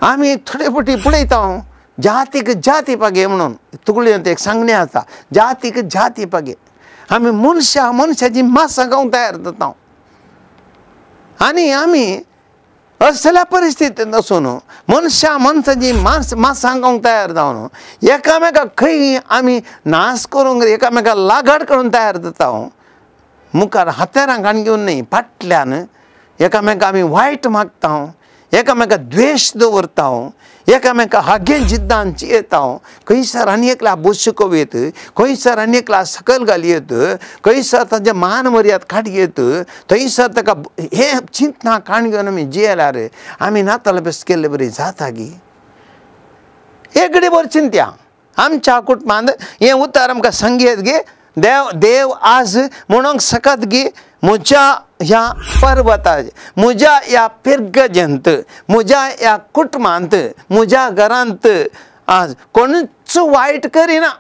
आमी थोडे फावटी पळयता जातीक जाती पागे म्हणून तुगड्यांत एक सांगणें आसा जातीक जाती पागे आमी मनशाची मांसां खावंक तयार जाता आनी आमी असल्या परिस्थितींत आसून मनशाची मांसां खावंक तयार जावन एकामेकाक खंय आमी नाश करूंक एकामेकाक लागाड करून तयार जाता मुखार हातेरां घाण घेवन न्ही फाटल्यान एकामेकाक आमी वायट मागता एकामेकाक द्वेश दवरता एकामेका हागे जिद्दांची येता खंयसर आनी एकल्या बुसकोवेत खंयसर आनी एकल्या सकयल घालयत खंयसर ताजे मान मर्याद काडयत थंयसर ताका हे चिंतना काण घेवन आमी जियेल्यार आमी नाताल बेस केल्ले बरी जाता गी एक घडी भर चिंत्या आमच्या कुटुंबांत हें उतर आमकां संगीत गे देव आज म्हणूंक सकत गी म्हज्या ह्या पर्वतार म्हज्या ह्या पिर्गजेंत म्हज्या ह्या कुटुंबांत म्हज्या घरांत आज कोणूच वायट करिना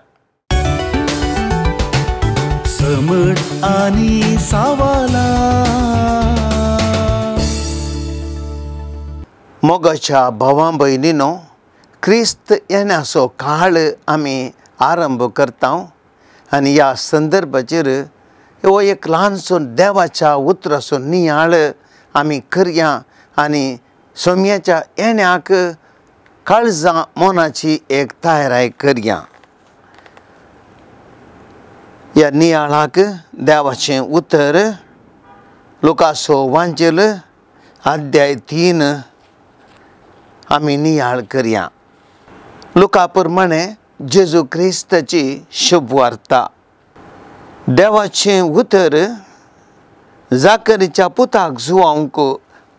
समट आनी सावाला मोगाच्या भावां भयणीनो क्रिस्त येण्याचो काळ आमी आरंभ करता आनी ह्या संदर्भाचेर हो एक ल्हानसो देवाच्या उतराचो नियाळ आमी करया आनी सोम्याच्या येण्याक काळजां मनाची एक तयाराय करया ह्या नियाळाक देवाचें उतर लुकाचो वांचेल अध्याय 3 आमी नियाळ करया लुका प्रमाणे जेजू क्रिस्ताची शुभ वार्ता देवाचें उतर जाकरीच्या पुताक जुवांक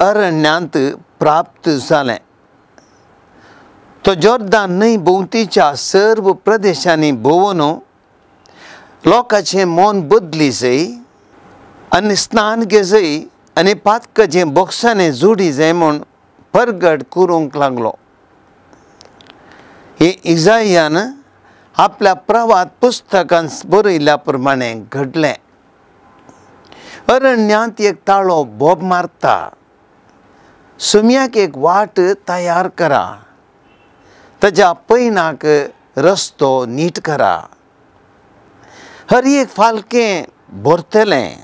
अरण्यांत प्राप्त जालें तो जॉर्दान न्हंय भोंवतीच्या सर्व प्रदेशांनी भोंवून लोकांचें मन बदली जाय आनी स्नान घेजय आनी पातकाचें बोक्सांनी जोडी जाय म्हूण परगट करूंक लागलो हे इजायान आपल्या प्रवाद पुस्तकांत बरयल्या प्रमाणे घडलें अरण्यांत एक ताळो बोब मारता सुम्याक एक वाट तयार करा ताच्या पैनाक रस्तो नीट करा हर एक फालकें भरतलें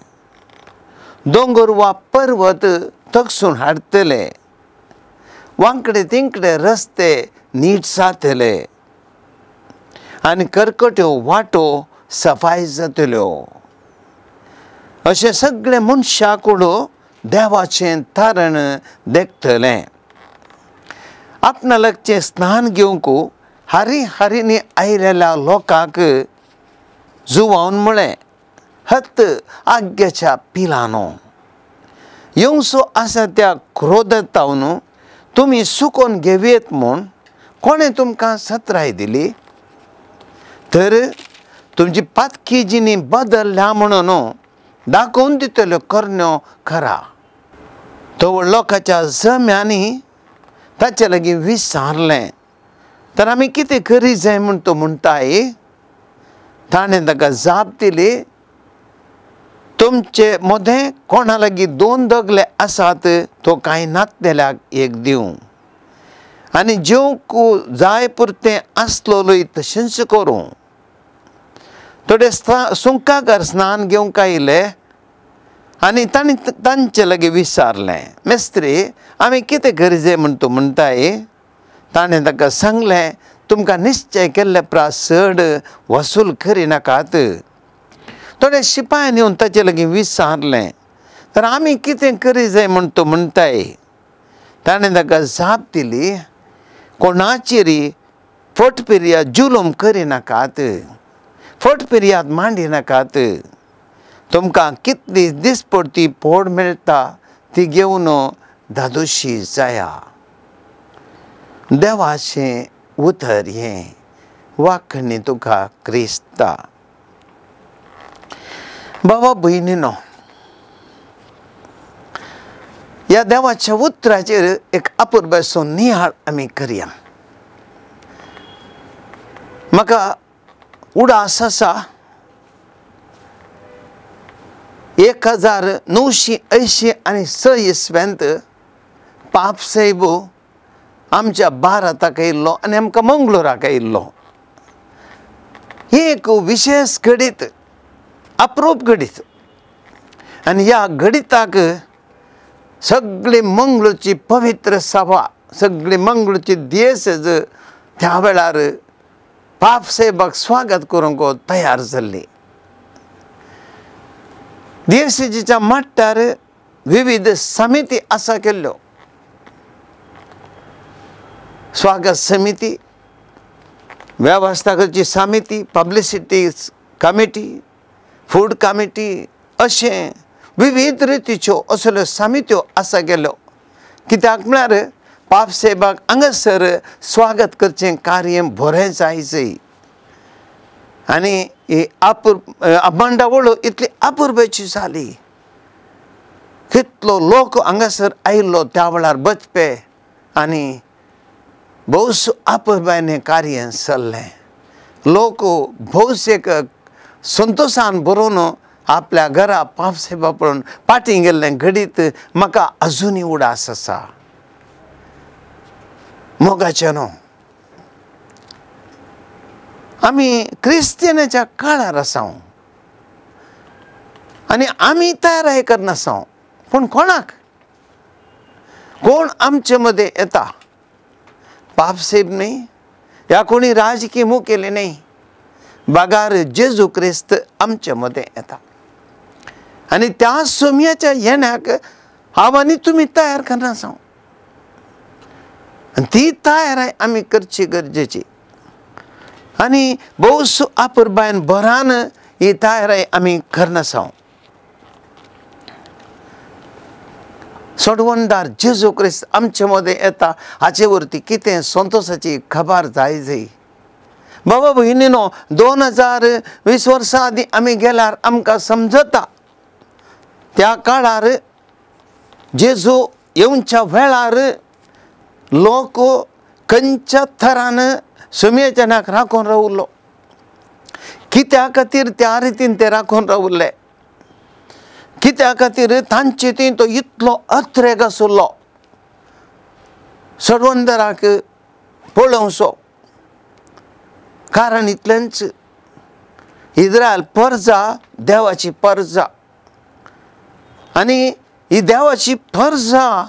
दोंगर वा पर्वत तगसून हाडटले वांकडे तिंकडे रस्ते नीट जातले आनी कर्कट्यो वाटो सफाई जातल्यो अशें सगळे मनशाकुडो देवाचें तारण देखतलें आपणालकचें स्नान घेवंक हारींनी आयिल्ल्या लोकांक जुवावन म्हळें हत आग्याच्या पिलांनो येवसो आसा त्या क्रोधांतावन तुमी सुकोवन घेवयेत म्हूण कोणें तुमकां सत्राय दिली तर तुमची पातकी जिणी बदलल्या म्हणून दाखोवन दितल्यो करण्यो खरा तो लोकांच्या जम्यांनी ताचे लागीं विचारलें तर आमी कितें करी जाय म्हूण तो म्हणटाय ताणें ताका जाप दिली तुमचे मदें कोणा लागीं 2 दगले आसात तो कांय नातलेल्याक एक दिवं आनी जेवंक जाय पुरतें आसलोय तशेंच करूं थोडे सुंकाकार स्नान घेवंक आयले आनी तांणी तांचे लागीं विचारलें मेस्त्री आमी कितें करी जाय म्हूण तो म्हणटाय ताणें ताका सांगलें तुमकां निश्चय केल्ले प्रास चड वसूल करिनाकात थोडे शिपायान येवन ताचे लागीं विचारलें तर आमी कितें करी जाय म्हूण तो म्हणटाय ताणें ताका जाप दिली कोणाचेरी फटपिर्या जुलूम करिनाकात फटपिर्याद मांडिनाकात तुमकां कितली दिसपडटी पोड मेळटा ती घेवन धादोशी जाया देवाचें उतर हें वाखणी तुका क्रिस्ता बाबा भयणीनो ह्या देवाच्या उतराचेर एक अपुर्बाचो नियाळ आमी करया म्हाका उडास आसा 1986 इसव्यांत पाप साहेब आमच्या भारताक येयल्लो आनी आमकां मंगळुराक येयल्लो. एक विशेष घडीत, अप्रूप घडीत. आनी ह्या घडिताक सगळी मंगळूरची पवित्र सभा, सगळी मंगळूरची दियेसेस त्या वेळार पापसेबाक स्वागत करूंक तयार जाल्ली. दियेसेच्या मट्टार विविध समिती आसा केल्ल्यो. स्वागत समिती, वेवस्थापकाची समिती, पब्लिसिटी कमिटी, फूड कमिटी, अशें विविध रितीच्यो असल्यो समित्यो आसा गेल्यो. कित्याक म्हळ्यार पापसेबाक हांगासर स्वागत करचें कार्य बरें जायचें. आनी ही मंडवळो इतली अपुर्बेची जाली. कितलो लोक हांगासर आयिल्लो त्या वेळार बचपे आनी भौस अपुर्बायेन कार्य चल्लें. लोक भौसेक संतोशान बरोवन आपल्या घरा पापसेबा पळोवन पाटी गेल्लें घडीत म्हाका अजुनूय उडास आसा. मोगाचें न्हू, आमी क्रिस्तियनाच्या काळार आसा आनी आमी तयार करनासा. पूण कोणाक? कोण आमचे मदें येता? पापसेब न्ही, ह्या कोणी राजकीय मुखेली न्ही, बागार जेजू क्रिस्त आमचे मदें येता. आनी त्या सोम्याच्या येण्याक हांव आनी तुमी तयार करनासा. आनी ती तयाराय आमी करची गरजेची. आनी भौस अपुर्बायेन बरान ही तयाराय आमी करनासा. सोडवणदार जेजू क्रिस्त आमचे मदें येता हाचे वरती कितें संतोशाची खबर जायची. बाबा भयणीनो, 2020 वर्सां आदीं आमी गेल्यार आमकां समजता त्या काळार जेजू येवच्या वेळार लोक खंयच्या थरान सुमयेच्या नाक राखून रावलो. कित्या खातीर त्या रितीन ते राखून रावले? कित्या खातीर तांचे थंय तो इतलो अत्रेग आसलो सोडवणदाराक पळोवचो? कारण इतलेंच, इस्रायल परजा देवाची परजा. आनी ही देवाची परजा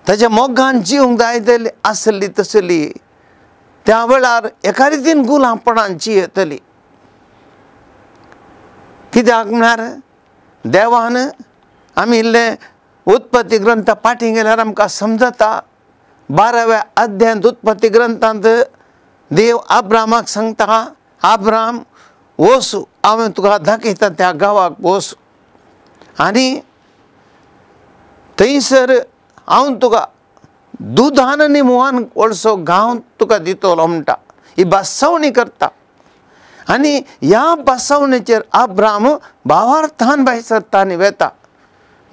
ताच्या मोगान जिवंक जाय आसली तसली त्या वेळार एका रितीन गुलामपणान जियेतली. कित्याक म्हळ्यार देवान आमी इल्लें उत्पत्ती ग्रंथ पाठी गेल्यार आमकां समजता. 12व्या अध्यायांत उत्पत्ती ग्रंथांत देव अब्रामाक सांगता, अब्राम वच, हांवें तुका दाखयता त्या गांवाक वच आनी थंयसर हांव तुका दुदान आनी मोवान व्हडसो गांव तुका दितलो म्हणटा. ही बसवणी करता. आनी ह्या बसवणेचेर अब्राम भावार्थान भायर सरता आनी वेता.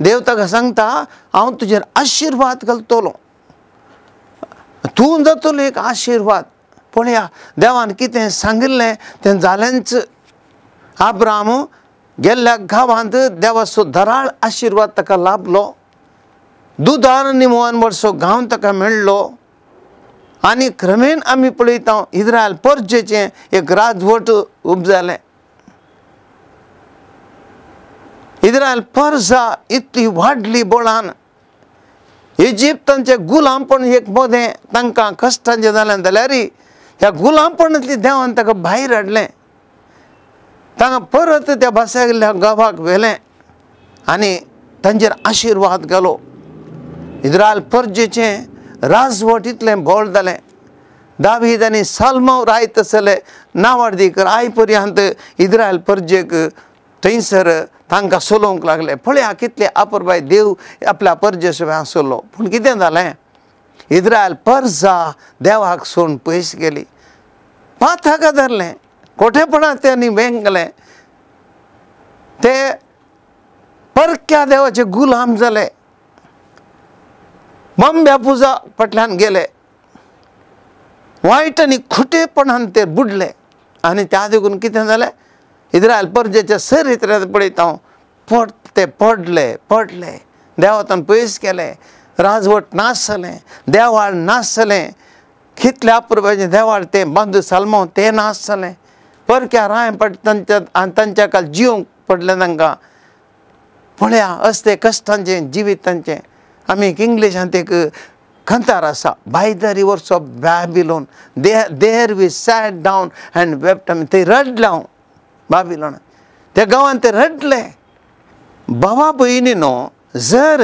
देव ताका सांगता, हांव तुजेर आशिर्वाद घालतलो, तूं जातलो एक आशिर्वाद. पळया, देवान कितें सांगिल्लें तें जालेंच. अब्राम गेल्ल्या गांवांत देवाचो धराळ आशिर्वाद ताका लाभलो. दुदान आनी मोवान वर्सो गांव ताका मेळ्ळो. आनी क्रमेन आमी पळयता इस्रायल परजेचें एक राजवट उब जालें. इस्रायल परजा इतली वाडली बळान. इजिप्तांचें गुलामपण एक मोदें तांकां कश्टाचें जालें जाल्यार ह्या गुलामपणांतली देवान ताका भायर हाडलें. तांकां परत त्या बसयल्ल्या गांवाक व्हेलें आनी तांचेर आशिर्वाद घालो. इस्रायल परजेचें राजवट इतलें बोळ जालें. दावीद आनी साल्मांव रायत आसले नावाडीक आय पर्यंत इस्रायल परजेक थंयसर तांकां चलोवंक लागले. पळया कितले अपुर्बाय देव आपल्या परजे शिवाय आसलो. पूण कितें जालें? इस्रायल परजा देवाक सोडून पयस गेली. पाथाका धरलें, कोठेपणांत त्यांनी वेंगलें. ते परक्या देवाचे गुलाम जाले. बंब्या पुजा फाटल्यान गेले. वायट आनी खुटेपणान ते बुडले. आनी त्या देखून कितें जालें? इस्रायल परजेच्या चरित्रांत पळयता ते पडले. देवातान पयस केले. राजवट नासलें, देवाळ नासलें, कितले अपुरबाचें देवाळ तें बंद सलमो तें नासलें, परक्या राय पडटा तांच्या काल जिवंक पडलें तांकां. पळया असते कश्टांचें जिवीत तांचें. आमी एक इंग्लिशांत एक खंतार आसा, by the rivers of Babylon there we sat down and wept. आमी थंय रडले हांव बाबिलोन, त्या गांवांत ते रडले. भावा भयणीनो, जर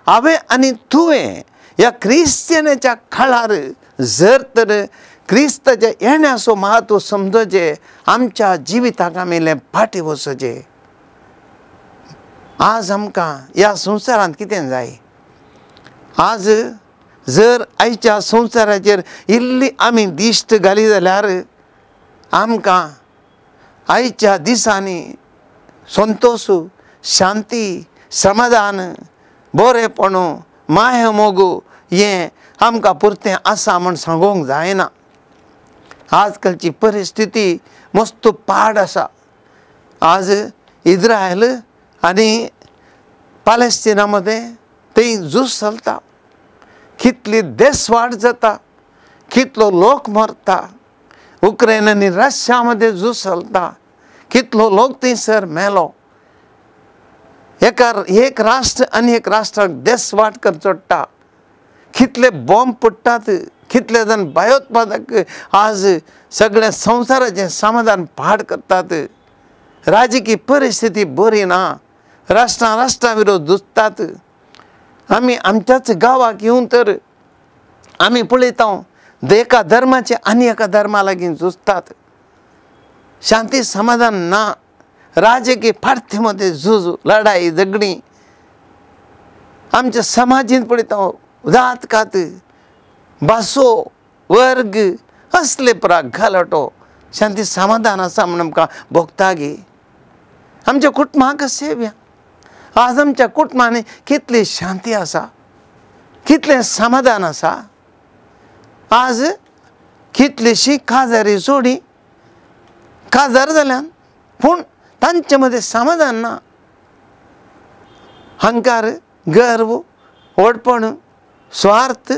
हांवें आनी तुवें ह्या क्रिस्तियनाच्या काळार जर तर क्रिस्ताच्या येण्याचो म्हत्व समजचें, आमच्या जिविताक आमी इल्लें फाटीं वचचें. आज आमकां ह्या संवसारांत कितें जाय? आज जर आयच्या संवसाराचेर इल्ली आमी दिश्ट घाली जाल्यार आमकां आयच्या दिसांनी संतोश, शांती, समाधान, बरेपणू, माया मोगू हें आमकां पुरतें आसा म्हूण सांगूंक जायना. आजकालची परिस्थिती मस्त पाड आसा. आज इस्रायल आनी पॅलेस्टिना मध्ये थंय झूज चलता. कितली देसवाड जाता, कितलो लोक मरता. उक्रेन आनी रशिया मध्ये झूज चलता, कितलो लोक थंयसर मेलो. एक राष्ट्र आनी एक राष्ट्राक देसवाट कर चोडटा. कितले बॉम्ब पडटात, कितले जाण भयोत्पादक आज सगळ्या संवसाराचें समाधान पाड करतात. राजकीय परिस्थिती बरी ना, राष्ट्रा विरोध झुजतात. आमी आमच्याच गांवाक येवन तर आमी पळयता एका धर्माचे आनी एका धर्मा लागीं झुजतात. शांती समाधान ना, राजकीय फार्तीमध्ये झूज, लढाई झगडी. आमच्या समाजीन पळयता जात कात, भासो, वर्ग असले प्राग घालटो. शांती समाधान आसा म्हूण आमकां भोगता गे. आमच्या कुटुंबाक सेव्या. आज आमच्या कुटुंबांनी कितली शांती आसा, कितलें समाधान आसा. आज कितलीशी काजारी जोडी काजार जाल्यान, पूण तांचे मदें समाधान ना. अहंकार, गर्व, ओडपण, स्वार्थ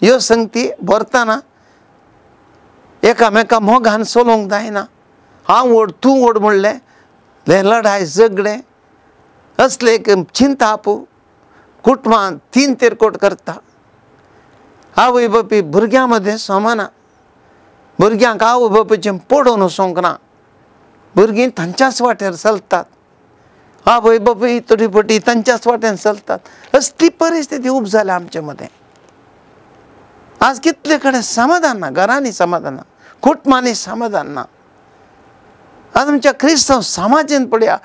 ह्यो संगती भरतना एकामेका मोगान चलोवंक जायना. हांव ओड तूं ओड म्हणलें, लढाय झगडे असले एक चिंता आपूं कुटुंबांत तीन तेरकोट करता. आवय बापूय भुरग्यां मदें समाना. भुरग्यांक आवय बापूयचें पडोवन वचोंक ना. भुरगीं तांच्याच वाटेर चलतात. आवय बापूय तोडीपटी तांच्याच वाटेन चलतात. असली परिस्थिती उब जाल्या आमचे मदें. आज कितले कडेन समाधान ना, घरांनी समाधान ना, कुटुंबांनी समाधान ना. आज आमच्या क्रिस्तांव समाजीन पळया,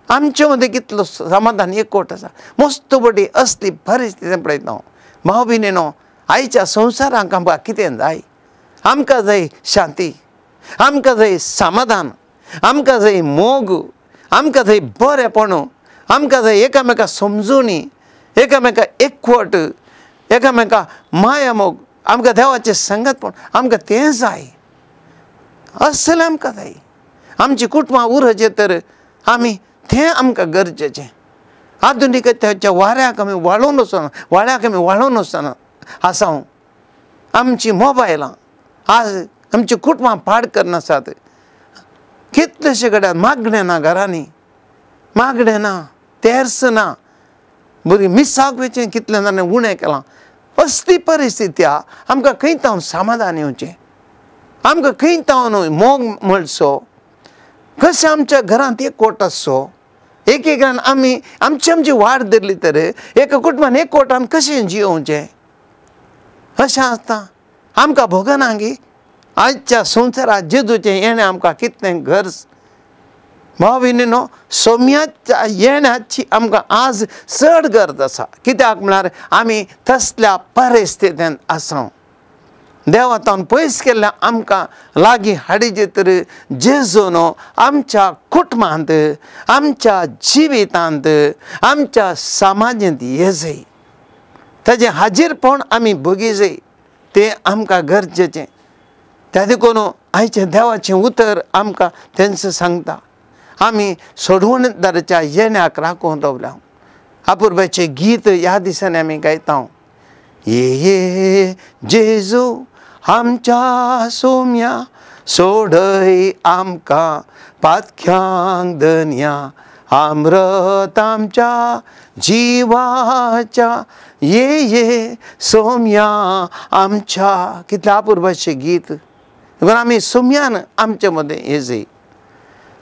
आमचे मदें कितलो समाधान एकवट आसा. मस्त बरी असली परिस्थिती पळयता. भाव भयणीनो, आयच्या संवसारांक आमकां कितें जाय? आमकां जाय शांती, आमकां जाय समाधान, आमकां जाय मोग, आमकां जाय बरेपणू, आमकां जाय एकामेका समजुणी, एकामेका एकवट, एकामेका माया मोग, आमकां देवाचें संगतपण, आमकां तें जाय. असलें आमकां जाय. आमची कुटुंबां उरचें तर आमी तें आमकां गरजेचें. आधुनिकतेच्या वाऱ्याक आमी वाळून वचना, वाड्याक आमी वाळून वचना आसा. आमची मोबायलां आज आमची कुटुंबां पाड करना आसात. कितलेशे कडेन मागणें ना, घरांनी मागणें ना, तेर्स ना. भुरगीं मिसाक वेचें कितलें जाणें उणें केलां. असली परिस्थिती आहा. आमकां खंय तावन समाधान येवचें, आमकां खंय तावन मोग मेळचो, कशें आमच्या घरांत एकवट आसचो. एकेकान आमी आमची वाड धरली तर एका कुटुंबान एकवटान कशें जियोवचें अशें आसता. आमकां भोगना गे. आजच्या संवसारांत जेजूचें येणें आमकां कितलें गरज. भाव भयणीनो, सोम्याच्या येण्याची आमकां आज चड गरज आसा. कित्याक म्हळ्यार आमी तसल्या परिस्थितींत आसा. देवातान पयस केल्ल्या आमकां लागीं हाडिचे तर जेजून आमच्या कुटुंबांत, आमच्या जिवितांत, आमच्या समाजींत येजय. ताजें हाजीरपण आमी भोगी जाय. तें आमकां गरजेचें. त्या देखून आयचें देवाचें उतर आमकां तेंच सांगता. आमी सोडवणदाराच्या येण्याक राखून दवरल्या. अपुरबाचें गीत ह्या दिसांनी आमी गायता. ये जेजू आमच्या सोम्या सोडय आमकां पातक्यांक धन्या अमृत आमच्या जिवाच्या ये सोम्या आमच्या. कितलें अपुर्बाचें गीत. देखून आमी सोम्यान आमचे मदें येजय.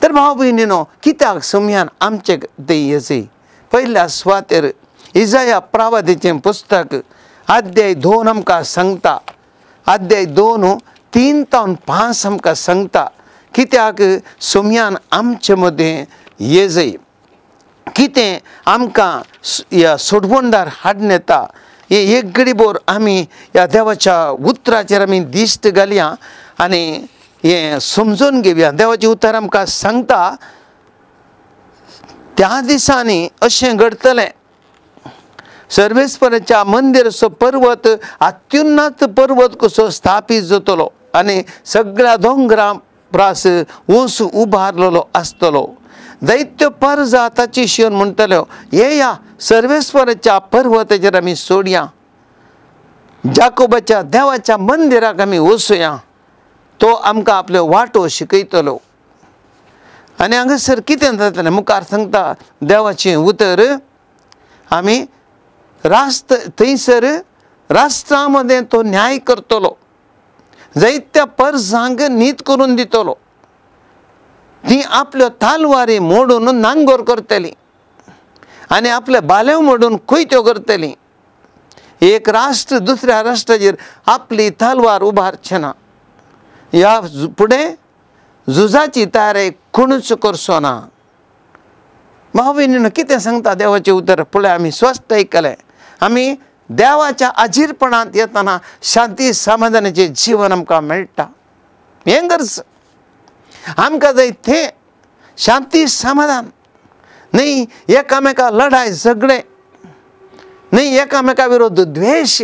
तर भाव भयणीनो, कित्याक सोम्यान आमचे ते येजय? पयल्या सुवातेर इजाया प्रवादीचें पुस्तक अध्याय 2 आमकां सांगता. अध्याय 2 3 ते 5 आमकां सांगता कित्याक सोम्यान आमचे मदें येजय. कितें आमकां ह्या सोडवणदार हाडून येता हे एक घडी भर आमी ह्या देवाच्या उतराचेर आमी दिश्ट घालया आनी हें समजून घेवया. देवाचें उतर आमकां सांगता, त्या दिसांनी अशें घडतलें, सर्वेस्पराच्या मंदिर असो पर्वत अत्युन्नत पर्वत कसो स्थापीत जातलो आनी सगळ्या दोंगरां प्रास ऊंच उबारलेलो आसतलो. दैत्य परजा ताची शिवन म्हणटल्यो, येया सर्वेस्पराच्या पर्वताचेर आमी सोडया, जाकोबाच्या देवाच्या मंदिराक आमी वचुया, तो आमकां आपल्यो वाटो शिकयतलो. आनी हांगासर कितें जातलें मुखार सांगता देवाचें उतर, आमी थंयसर राष्ट्रां मदें तो न्याय करतलो, जायत्या परजांक नीत करून दितलो. ती आपल्यो तालवारी मोडून नांगोर करतली आनी आपले बालेव मोडून कुयत्यो करतली. एक राष्ट्र दुसऱ्या राष्ट्राचेर आपली तालवार उबारचें ना. ह्या फुडें झुजाची तयारी कोणूच करचो ना. भाव भयणीनो, कितें सांगता देवाचें उतर पळय आमी स्वस्थ आयकलें. आमी देवाच्या अजीरपणांत येतना शांती समाधानाचें जीवन आमकां मेळटा. हें गरज आमकां जाय तें शांती समाधान. न्ही एकामेका लढाय झगडे, न्ही एकामेका विरोध द्वेष,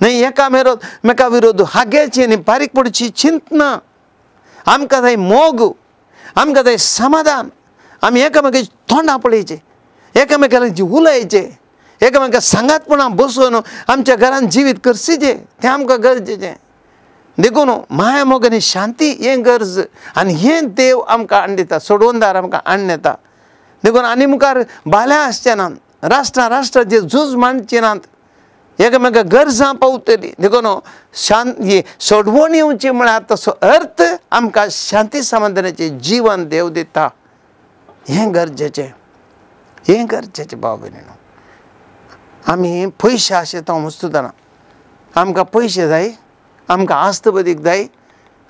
न्ही एकामेका विरोध हागेची आनी बारीकपणची चिंतना. आमकां जाय मोग, आमकां जाय समाधान. आमी एकामेकाची तोंडां पळयचें, एकामेकाची उलयचें, एकामेका सांगातपणां बसून आमच्या घरांत जिवीत करचें, तें आमकां गरजेचें. देखून माया मोग आनी शांती हें गरज आनी हें देव आमकां हाडून दिता, सोडवणदार आमकां हाडून येता. देखून आनी मुखार बाल्या आसचें नात, राष्ट्राचेर झूज मांडची नात, एकामेका गरजां पावतली. देखून सोडवण येवची म्हळ्यार तसो अर्थ आमकां शांती समाधानाचें जीवन देव दिता. हें गरजेचें, हें गरजेचें भाव भयणीनो. आमी पयशे आशेता मुस्तुदाना, आमकां पयशे जाय, आमकां आस्तबदीक जाय,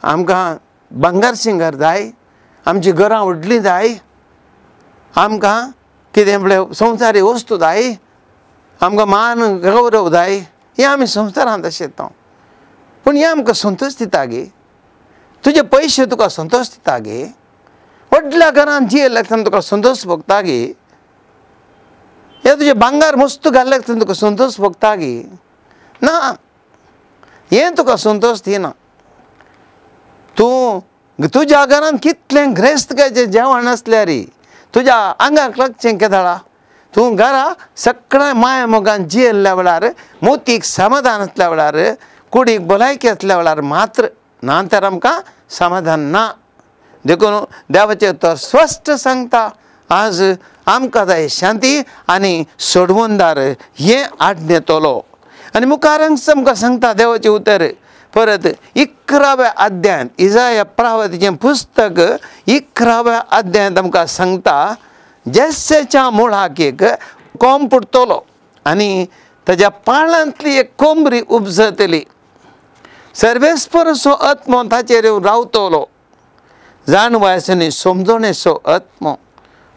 आमकां भांगर सिंगार जाय, आमची घरां व्हडलीं जाय, आमकां कितें म्हळ्यार संवसारी वस्तू जाय, आमकां मान गौरव जाय, हें आमी संवसारांत आशेता. पूण हें आमकां संतोश दिता गे. तुजे पयशे तुका संतोश दिता गे. व्हडल्या घरांत जियेल्या तुका संतोश भोगता गे. हे तुजे भांगर मस्त घाल्ल्या तुका संतोश भोगता गे. ना, हें तुका संतोश दिना. तूं तुज्या घरांत कितलें ग्रेस्तकाचें जेवण आसल्यार तुज्या आंगाक लागचें केदाळा. तूं घरा सगळ्या माया मोगान जियेल्ल्या वेळार, मोतीक समाधान आसल्या वेळार, कुडीक भलायकी आसल्या वेळार मात्र, ना तर आमकां समाधान ना. देखून देवाचें उतर स्पश्ट सांगता, आज आमकां जाय शांती आनी सोडवणदार हें हाडून येतलो. आनी मुखार आमकां सांगता देवाचें उतर परत 11व्या अध्यायांत, इजाया प्रवादीचें पुस्तक 11व्या अध्यायांत आमकां सांगता, जेस्सेच्या मुळाक एक कोंब फुटतलो आनी ताच्या पाळांतली एक कोंबरी उपजतली. सर्वेस्परचो आत्मो ताचेर येवन रावतलो. जाणवायसो आनी समजणेचो आत्मो,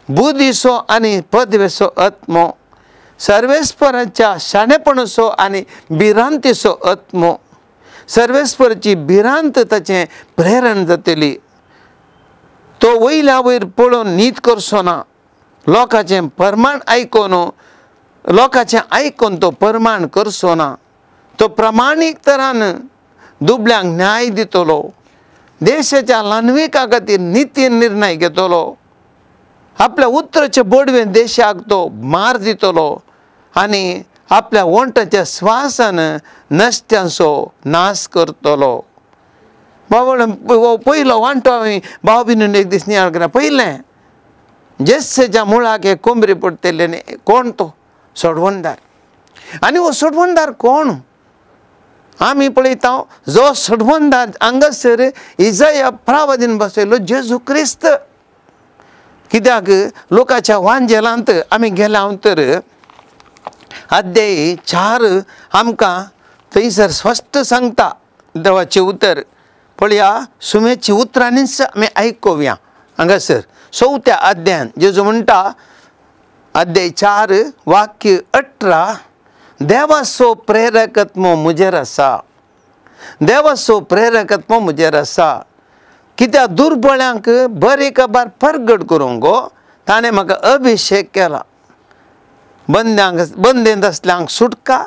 बुद्धीचो आनी पदवेचो आत्मो, सर्वेस्पराच्या शाणेपणाचो आनी भिरांतीचो आत्मो. सर्वेस्पराची भिरांत ताचें प्रेरण जातली. तो वयल्या वयर पळोवन नीत करचो ना. लोकांचें परमाण आयकून तो परमाण करचो ना. तो प्रामाणीक तरान दुबळ्यांक न्याय दितलो. देशाच्या लानविका खातीर निती निर्णय घेतलो. आपल्या उतराचे बोडवेन देशाक तो मार दितलो आनी आपल्या ओंटाच्या श्वासानं नष्ट्यांचो नाश करतलो. बाबा पहिलं वांटो हांवें भाव बीन एक दीस नियाळ केला. पयलें जेस्सेच्या मुळाक हे कोंबरी पडटले कोण तो सोडवणदार. आनी हो सोडवणदार कोण आमी पळयता. जो सोडवणदार हांगासर इजाया प्रावादीन बसयलो जेजू क्रिस्त. कित्याक लोकाच्या वांजेलांत आमी गेल्या तर अध्याय 4 आमकां थंयसर स्पश्ट सांगता देवाचें उतर. पळया सुमेची उतरांनीच आमी आयकुया. हांगासर 4थ्या अध्यायान जेजू म्हणटा अध्याय 4 वाक्य 18 देवाचो प्रेरकत्व मुजेर आसा. देवाचो प्रेरकत्व मुजेर आसा. कित्याक दुर्बळ्यांक बरी खबर प्रगट करूंक गो ताणें म्हाका अभिशेक केला. बंदेंत असल्यांक सुटका,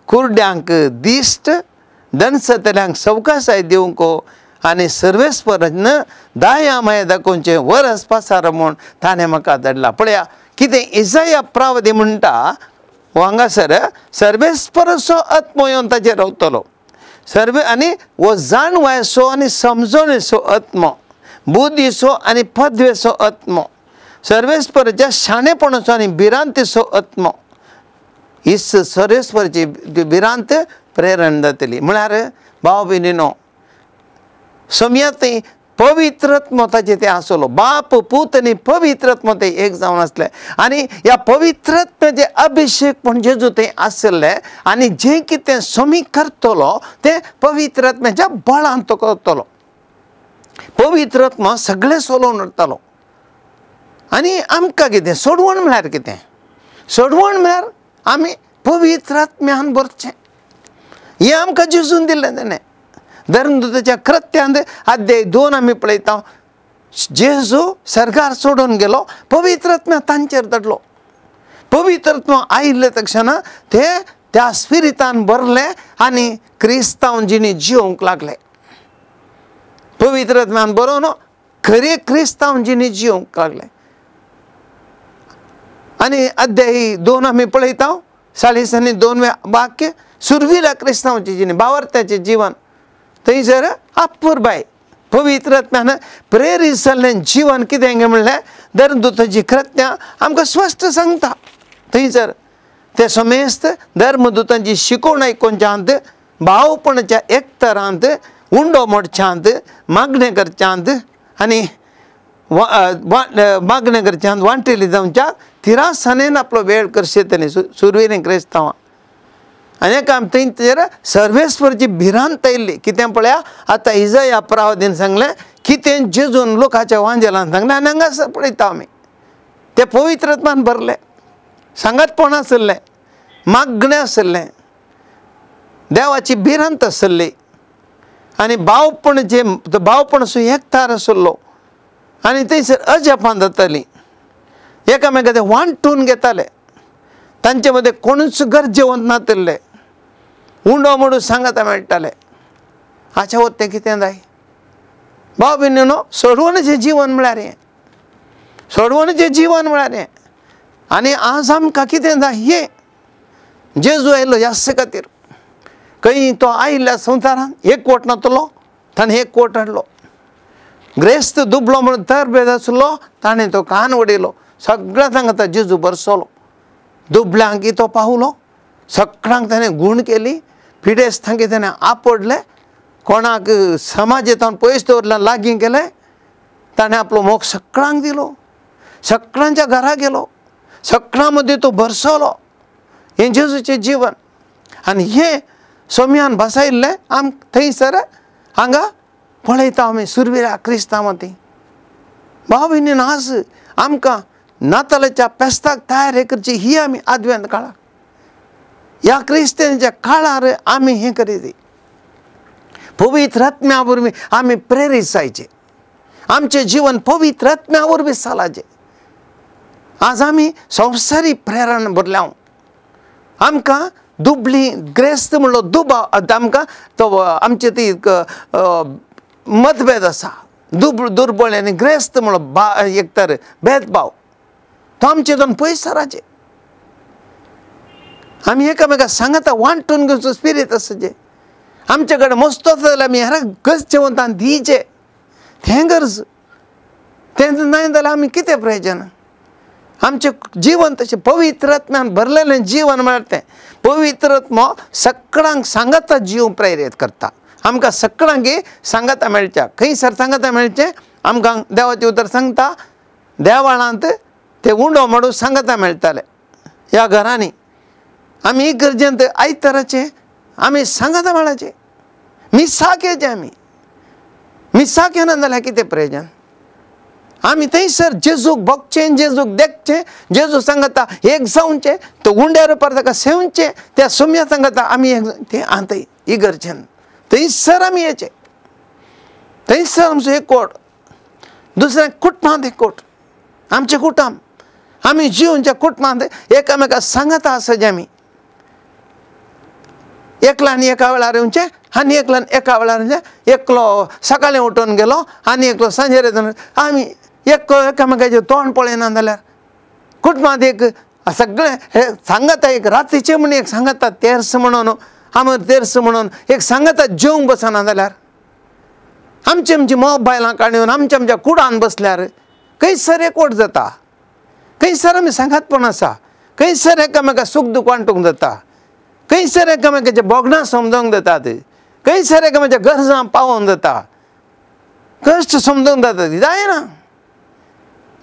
कुर्ड्यांक दिश्ट, दणसतल्यांक सवकासाय दिवंक आनी सर्वेस्परान दाया माया दाखोवचें वरस पासार म्हूण ताणें म्हाका धाडला. पळया कितें इजाया प्रावदी म्हणटा हांगासर सर्वेस्परचो आत्मो येवन ताचेर रावतलो. आनी हो जाणवायचो आनी समजणेचो आत्मो, बुद्धीचो आनी पदवेचो आत्मो, सर्वेस्पराच्या शाणेपणाचो आनी भिरांतीचो आत्मो. ही सर्वेस्पराची भिरांत प्रेरण जातली. म्हळ्यार भाव भयणीनो समयात पवित्रत्व ताचे ते आसलो. बाप पूत आनी पवित्रत्व ते एक जावन आसले. आनी ह्या पवित्रत्वाचे अभिशेक पण जेजू ते आसले. आनी जे कितें समी करतलो ते पवित्रत्वाच्या बळान तो करतलो. पवित्रत्व सगळें सोलोवन उरतलो. आनी आमकां कितें सोडवण म्हळ्यार कितें? सोडवण म्हळ्यार आमी पवित्रत्म्यान भरचें. हें आमकां जेजून दिलें ताणें. धर्मदूताच्या कृत्यांत अध्याय 2 आमी पळयता. जेजू सर्गार सोडून गेलो, पवित्रत्व तांचेर धाडलो. पवित्रत्व आयिल्ले तक्षण ते त्या स्पिरितान भरले आनी क्रिस्तांव जिणी जिवंक लागले. पवित्रत्वान बरोवन खरे क्रिस्तांव जिणी जिवंक लागले. आनी अध्याय 2 आमी पळयता 40 आनी 2 वाक्य सुरविल्या क्रिस्तांवाची जिणी बावर्त्याचें जीवन. थंयसर अपुरबाय पवित्रत्वान प्रेरीत जाल्लें जीवन कितें म्हणलें धर्मदूताची कृत्यां आमकां स्पश्ट सांगता. थंयसर ते समेस्त धर्मदूतांची शिकवण आयकोवच्यांत, भावपणाच्या एकतरांत, उंडो मोडच्यांत, मागणें करच्यांत आनी मागणें करच्यांत वांटेली जावच्या तिरासानेन आपलो वेळ करचें सुरवेरें क्रिस्तांवां. आनी काम थंयसर सर्वेस्पराची भिरांत आयिल्ली. कितें पळया आतां इजाया प्रावादीन सांगलें कितें जेजून लोकांच्या वांजेलांत सांगलें. आनी हांगासर पळयता आमी ते पवित्रत्वान भरले, सांगातपण आसलें, मागणें आसलें, देवाची भिरांत आसली आनी भावपणाचो एकठार आसलो. आनी थंयसर अजापां जातालीं, एकामेकाचें वांटून घेताले. तांचे मदें कोणूच गरजेवंत नासले, उंडो मोडून सांगता मेळटाले. हाच्या वत तें कितें जाय भाव भयणीनो? सोडवणेचें जीवन म्हळ्यार हें. सोडवणेचें जीवन म्हळ्यार हें. आनी आज आमकां कितें जाय हें जेजू आयलो ह्या खातीर. खंय तो आयिल्ल्या संवसारान एकवट नासलो, ताणें एकवट हाडलो. ग्रेस्त दुबळो म्हणून तरबेज आसलो, ताणें तो कान वडयलो. सगळ्यांक सांगता जेजू बरसलो. दुबळ्यांक तो पावलो, सगळ्यांक ताणें गूण केली, पिडेस्तांक ताणें आपडले, कोणाक समाजांत पयस दवरल्यान लागीं केलें. ताणें आपलो मोग सगळ्यांक दिलो, सगळ्यांच्या घरा गेलो, सगळ्यां मदीं तो बरसलो. हें जेजूचें जीवन. आनी हें सोम्यान बसयल्लें आम थंयसर हांगा पळयता आमी सुरवेऱ्या क्रिस्तांवां तीं. भाव भयणीन आज आमकां नातालाच्या पेस्ताक तयारी करची ही आमी आदवेंत काळाक ह्या क्रिस्तांच्या काळार आमी हें करीत. पवित्र आत्म्या वरवीं आमी प्रेरीत जायचे. आमचें जीवन पवित्र आत्म्या वरवीं चलाचें. आज आमी संवसारी प्रेरण भरल्या. आमकां दुबळी ग्रेस्त म्हणलो दुबाव आमकां तो आमचे ती मतभेद आसा. दुर्बळ आनी ग्रेस्त म्हणलो एक तर भेदभाव तो आमचे दोन पयस रावचे. आमी एकामेका सांगता वांटून घेवचो स्पिरीट आसा जे आमचे कडेन मस्तो जाल्यार आमी हेराक गरजे वतान दिवचे तें गरज तें ना जाल्यार आमी कितें प्रयोजन आमचें जीवन तशें पवित्र आत्म्यान भरलेलें जीवन म्हळ्यार तें पवित्र आत्मो सगळ्यांक सांगता जीव प्रेरीत करता आमकां सगळ्यांक सांगता मेळच्या खंयसर सांगता मेळचें आमकां देवाचें उतर सांगता देवाळांत ते उंडो म्हणून सांगता मेळटाले ह्या घरांनी आमी गरजेंत आयताराचे आमी सांगता मेळाचे मिसाक येवचे आमी मिसाक येना जाल्यार कितें प्रयोजन आमी थंयसर जेजूक भोगचें जेजूक देखचें जेजू सांगता एक जावचें तो उंड्यार पर ताका सेवचें त्या सोम्या सांगता आमी तें आतां इगर्जेन थंयसर आमी येचें थंयसर आमचो एकवट दुसऱ्या कुटुंबांत एकवट आमचें कुटुंब आमी जिवनच्या कुटुंबांत एकामेकाक सांगता आसचे आमी एकल्यान एका वेळार येवचें आनी एकल्यान एका वेळार एकलो सकाळीं उठून गेलो आनी एकलो सांजेर येतून आमी एकामेकाचें तोंड पळयना जाल्यार कुटुंबांत एक सगळें हे सांगता एक रातीचें म्हण एक सांगता तेर्स म्हणून आमर तेर्स म्हणून एक सांगता जेवंक बसना जाल्यार आमची आमची मोबायलां काडून आमच्या आमच्या कुडान बसल्यार खंयसर एकवट जाता खंयसर आमी सांगातपण आसा खंयसर एकामेका सूख दूख वांटूंक जाता खंयसर एकामेकाचे बोगणां समजोवंक जातात खंयसर एकामेकाच्या गरजां पावोवंक जाता कश्ट समजोवंक जाता जायना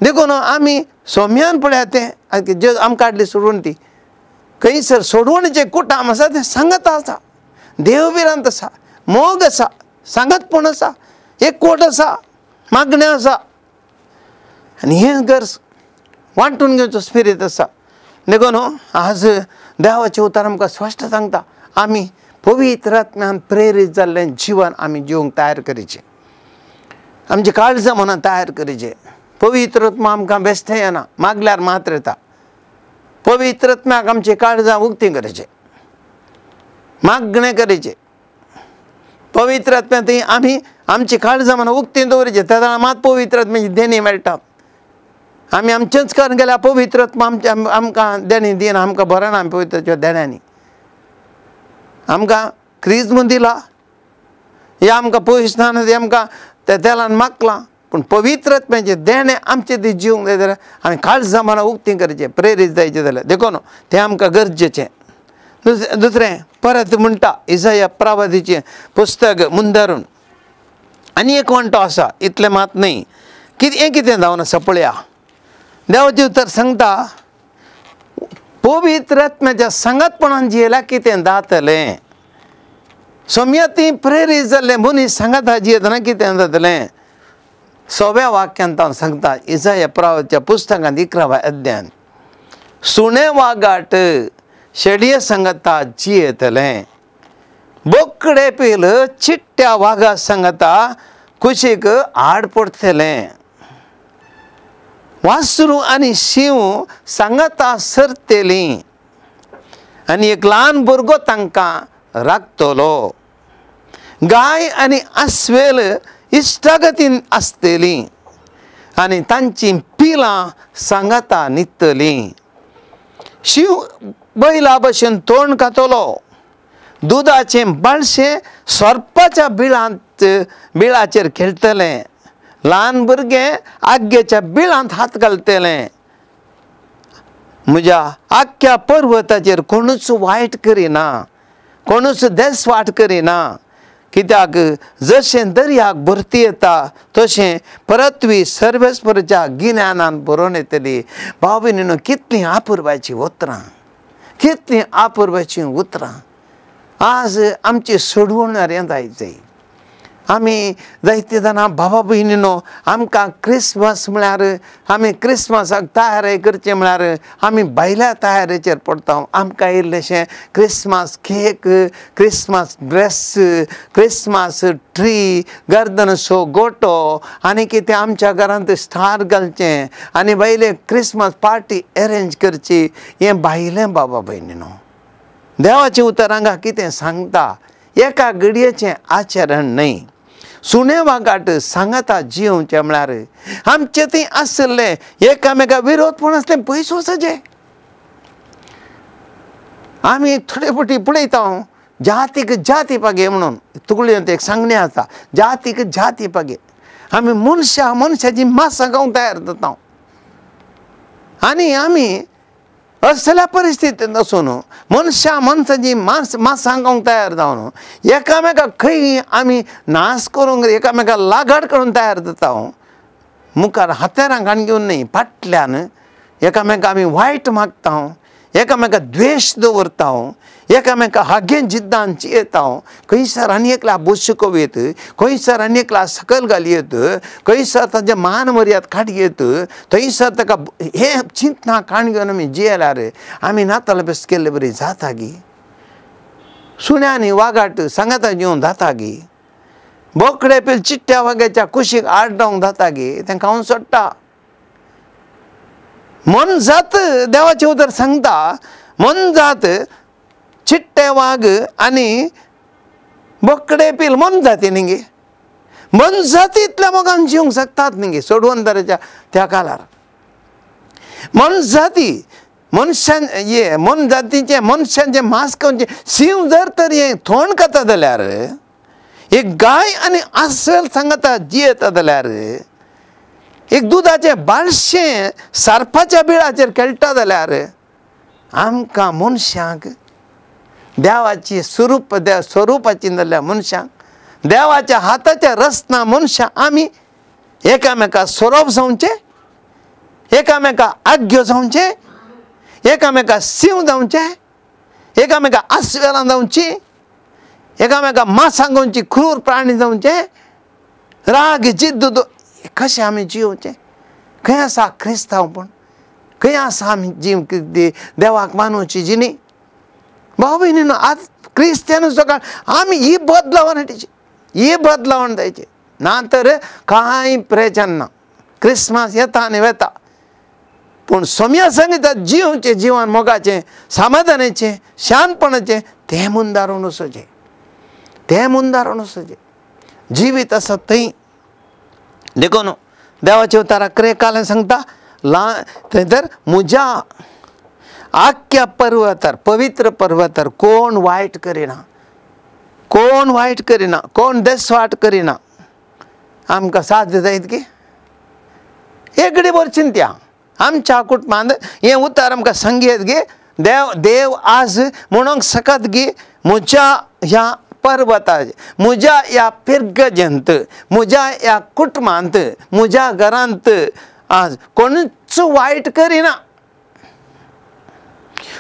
देखून आमी सोम्यान पळयात तें जे आमकां हाडली सोडून ती खंयसर सोडवण जें कुटुंब आसा तें सांगता आसा देवबिरांत आसा मोग आसा सांगतपण आसा एकवट आसा मागण्यो आसा आनी हें गरज वांटून घेवचो स्पिरीट आसा देखून आज देवाचें उतर आमकां स्पश्ट सांगता आमी पवित्र आत्म्यान प्रेरीत जाल्लें जिवन आमी जिवंक तयार करचें आमची काळजां मनां तयार करचें पवित्र आत्मा आमकां बेश्टें येना मागल्यार मात्र येता पवित्र आत्म्याक आमची काळजां उक्तीं करचें मागणें करचें पवित्र आत्म्या थंय आमी आमची काळजां मनां उक्तीं दवरचें त्या वेळार मात पवित्र आत्म्याची देणी मेळटा आमी आमचेंच करून गेल्यार पवित्र आत्मा आमकां देणी दिना आमकां बरना आमी पवित्राच्या देण्यांनी आमकां क्रिस्म दिला हे आमकां पयस ना ते आमकां त्या तेलान मागलां पूण पवित्र आत्म्याचें देणें आमचें ती जिवंक जाय जाल्यार आनी काळजां मनां उक्तीं करचें प्रेरीत जायचें जाल्यार देखून तें आमकां गरजेचें दुसरें परत म्हणटा इसाया प्रवादीचें पुस्तक मुंदरून आनी एक वंटो आसा इतलें मात न्ही हें कितें जावन आसा पळया देवाचें उतर सांगता पवित्र आत्म्याच्या सांगतपणान जियेल्यार कितें जातलें सोम्या ती प्रेरीत जाल्लें मनीस सांगता जियेतना कितें जातलें 6व्या वाक्यांत हांव सांगता इसाया प्रवादीच्या पुस्तकांत 11व्या अध्यायान सुणे वागाट शेडये सांगता जियेतलें बोकडे पील चिट्ट्या वागा सांगता कुशीक आड पडतलें वासरू आनी शिव सांगता सरतेलीं आनी एक ल्हान भुरगो तांकां राखतलो गाय आनी आस्वेल इश्टागतीन आसतलीं आनी तांची पिलां सांगता न्हिदतलीं शिव बैला भशेन तोंड कातलो दुदाचें बाळशें सोरपाच्या बिळाचेर खेळटलें ल्हान भुरगें आग्गेच्या बिळांत हात घालतलें म्हज्या आख्ख्या पर्वताचेर कोणूच वायट करिना कोणूच देसवाट करिना कित्याक जशें दर्याक भरती येता तशें पृथ्वी सर्वेस्पराच्या गिन्यानान भरून येतली भाव भयणीनो कितलीं आपुरबायचीं उतरां कितलीं आपुरबायचीं उतरां आज आमची सोडवणार हें जायचें आमी जायते जाणां भावा भयणीनो आमकां क्रिसमस म्हळ्यार आमी क्रिसमसाक तयारी करचें म्हळ्यार आमी भायल्या तयारेचेर पडटा आमकां इल्लेशें Christmas cake Christmas dress Christmas tree गर्दनसो गोटो आनी कितें आमच्या घरांत स्टार घालचें आनी भायले क्रिसमस पार्टी अरेंज करची हें भायलें बाबा भयणीनो देवाचें उतर हांगा कितें सांगता एका घडयेचें आचरण न्हय सुणे वागाट सांगता जिवचें म्हळ्यार आमचें थंय आसलें एकामेका विरोध पूण आसलें पयस वचचें आमी थोडे फावटी पळयता जातीक जाती पागे म्हणून तुगुल्यांत एक सांगणें आसा जातीक जाती पागे आमी मनशाची मांसां खावंक तयार जाता आनी आमी असल्या परिस्थितींत आसून मनशाची मांसां खावंक तयार जावन एकामेकाक खंय आमी नाश करूंक एकामेकाक लागाड करून तयार जाता मुखार हातेरां काण घेवन न्ही फाटल्यान एकामेकाक आमी वायट मागता एकामेकाक द्वेश दवरता एकामेका हागेन जिद्दान चयता खंयसर आनी एकल्या बुसकोवेत खंयसर आनी एकल्या सकयल घालयत खंयसर ताजे मान मर्याद काडयत थंयसर ताका हे चिंतना काण घेवन आमी जियेल्यार आमी नाताल बेस केल्ले बरी जाता गी सुण्यांनी वागाट सांगाता जिवन जाता गी बोकडे पेल चिट्ट्या वाग्याच्या कुशीक आड्डावंक जाता गी तांकां हांव सोडटा मन जात देवाचें उतर सांगता मन जात चिट्टे वाग आनी बोकडे पील मन जाती न्ही गे मन जाती इतल्या मोगान जिवंक शकतात न्ही गे सोडवंतराच्या त्या काळार मन जाती मनशान हे मन जातीचे मनशांचे मांस खावचे शिव जर तर हे थोंड खाता जाल्यार एक गाय आनी आसल सांगता जियेता जाल्यार एक दुदाचे बाळशें सारपाच्या बिळाचेर खेळटा जाल्यार आमकां मनशांक देवाची स्वरुपाची जाल्ल्या मनशांक देवाच्या हाताच्या रसना मनशां आमी एकामेका सोरोप जावचे एकामेका आग्यो जावचे एकामेका शिव जावचे एकामेका आस्वेलां जावची एकामेका मांसां खावची क्रूर प्राणी जावचे राग जिद्द कशें आमी जिवचे खंय आसा क्रिस्तांवपण खंय आसा आमी जीव देवाक मानूची जिणी भाव भयणीनो आज क्रिस्तियान सकाळ आमी ही बदलावण हाडची ही बदलावण जायची ना तर कांय प्रेचन ना क्रिस्मस येता आनी वता पूण सोम्या सांगिता जिवचे जिवन मोगाचें समाधानाचें शांतपणाचें तें मुंदारून वचचें तें मुंदारून वचचें जिवीत आसा थंय देखून देवाच्या उताराक कालें सांगता तर म्हज्या आख्या पर्वतार पवित्र पर्वतार कोण वायट करिना कोण देसवाट करिना आमकां साथ जायत गे एकडे भर चिंत्या आमच्या कुटुंबांत हें उतार आमकां सांगयत गे देव आज म्हणूंक शकत गे म्हज्या ह्या पर्वतार म्हज्या ह्या पिर्गजेंत म्हज्या ह्या कुटुंबांत म्हज्या घरांत आज कोणूच वायट करिना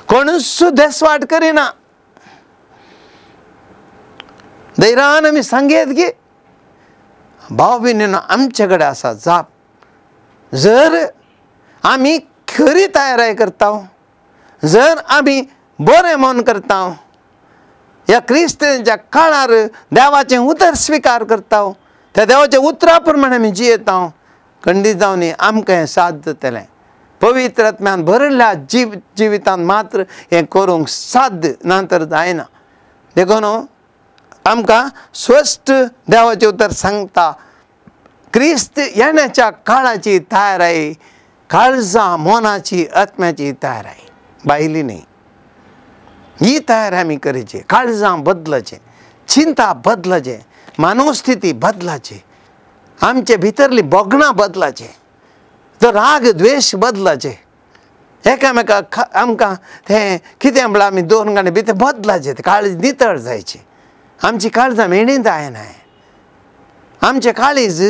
कोणूच देसवाट करिना धैर्यान आमी सांगयत गे भाव भयणीनो आमचे कडेन आसा जाप जर आमी खरी तयारी करता जर आमी बरें मन करता ह्या क्रिस्तांच्या काळार देवाचें उतर स्विकार करता त्या देवाच्या उतरा प्रमाणे आमी जियेता खंडीत जावन आमकां हें साथ जातलें पवित्र आत्म्यान भरिल्ल्या जिवितांत मात्र हें करूंक साध्य नंतर जायना देखून आमकां स्पश्ट देवाचें उतर सांगता क्रिस्त येण्याच्या काळाची तयारी काळजां मनाची आत्म्याची तयारी भायली न्ही ही तयारी आमी करची काळजां बदलचें चिंता बदलचें मनोस्थिती बदलाची आमचे भितरली बोगणां बदलाचें तो राग द्वेश बदलाचे एकामेकाक आमकां तें कितें म्हळ्यार आमी दोन गाणें भितर बदलाचें काळीज नितळ जायची आमची काळजां मेळ्ळी जायना आमचें काळीज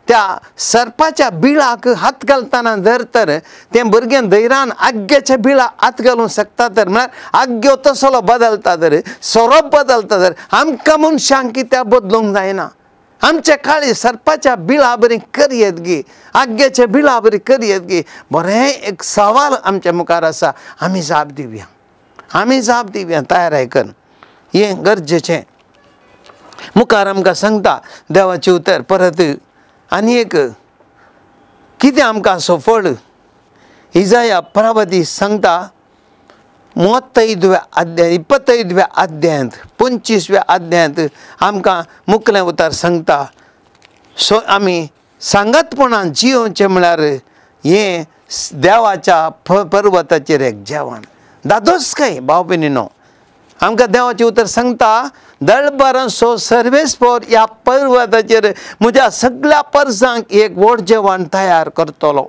त्या सर्पाच्या बिळाक हात घालतना जर तर तें भुरगें धैर्यान आग्याच्या बिळाक हात घालूंक शकता तर म्हळ्यार आग्यो तसलो बदलता तर सोरोप बदलता तर आमकां मनशांक कित्याक बदलूंक जायना आमचे काळी सर्पाच्या बिळा बरी करयत गे आग्याच्या बिळा बरी करयत गे बरें एक सवाल आमच्या मुखार आसा आमी जाप दिवया तयारी कर हें गरजेचें मुखार आमकां सांगता देवाचें उतर परत आनी एक कितें आमकां सफळ इजाया प्रवादी सांगता 35व्या अध्याय 25व्या अध्यायांत 25व्या अध्यायांत आमकां मुखलें उतार सांगता सो आमी सांगतपणान जियोवचें म्हळ्यार हें देवाच्या पर्वताचेर एक जेवण दादोसकाय भाव भयणीनो आमकां देवाचें उतर सांगता दळबारांचो सर्वेस्पर ह्या पर्वताचेर म्हज्या सगळ्या परसांक एक व्हड जेवण तयार करतलो.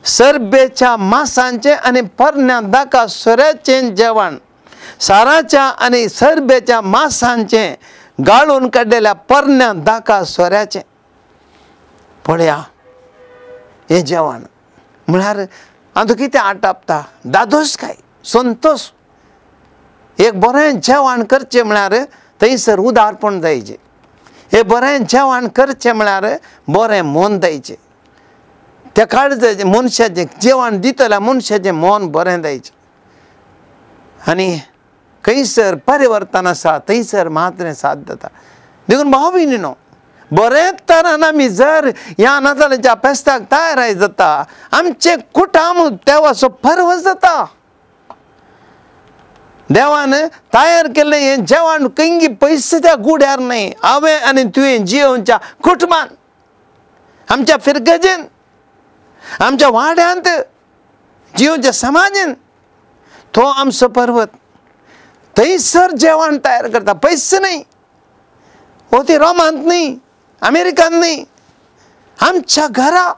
सर्बेच्या मांसांचें आनी परण्या दाका सोऱ्याचें जेवण, साराच्या आनी सर्बेच्या मांसांचें गाळून काडलेल्या परण्या दाका सोऱ्याचें. पळया हें जेवण म्हळ्यार आतां कितें आटापता? दादोस काय संतोश. एक बरें जेवण करचें म्हळ्यार थंयसर उदारपण जायचें. हे बरें जेवण करचें म्हळ्यार बरें मन जायचें. त्या काळजाचें मनशाचें जेवण दितल्या मनशाचें मन बरें जायचें. आनी खंयसर परिवर्तन आसा थंयसर मात्र साथ जाता. देखून भाव भयणीनो, बरें तरान आमी जर ह्या नातालाच्या फेस्ताक तयार जाता, आमचें कुटाम देवाचो पर्व जाता. देवान तयार केल्लें हें जेवण कंगी पयस त्या गुड्यार न्हय, हांवें आनी तुवें जियोच्या कुटुंबान, आमच्या फिरगजेन, आमच्या वाड्यांत, जियोच्या समाजान तो आमचो पर्वत. थंयसर जेवण तयार करता, पयस न्हय, हो ती रोमांत न्हय, अमेरिकान न्हय, आमच्या घरा,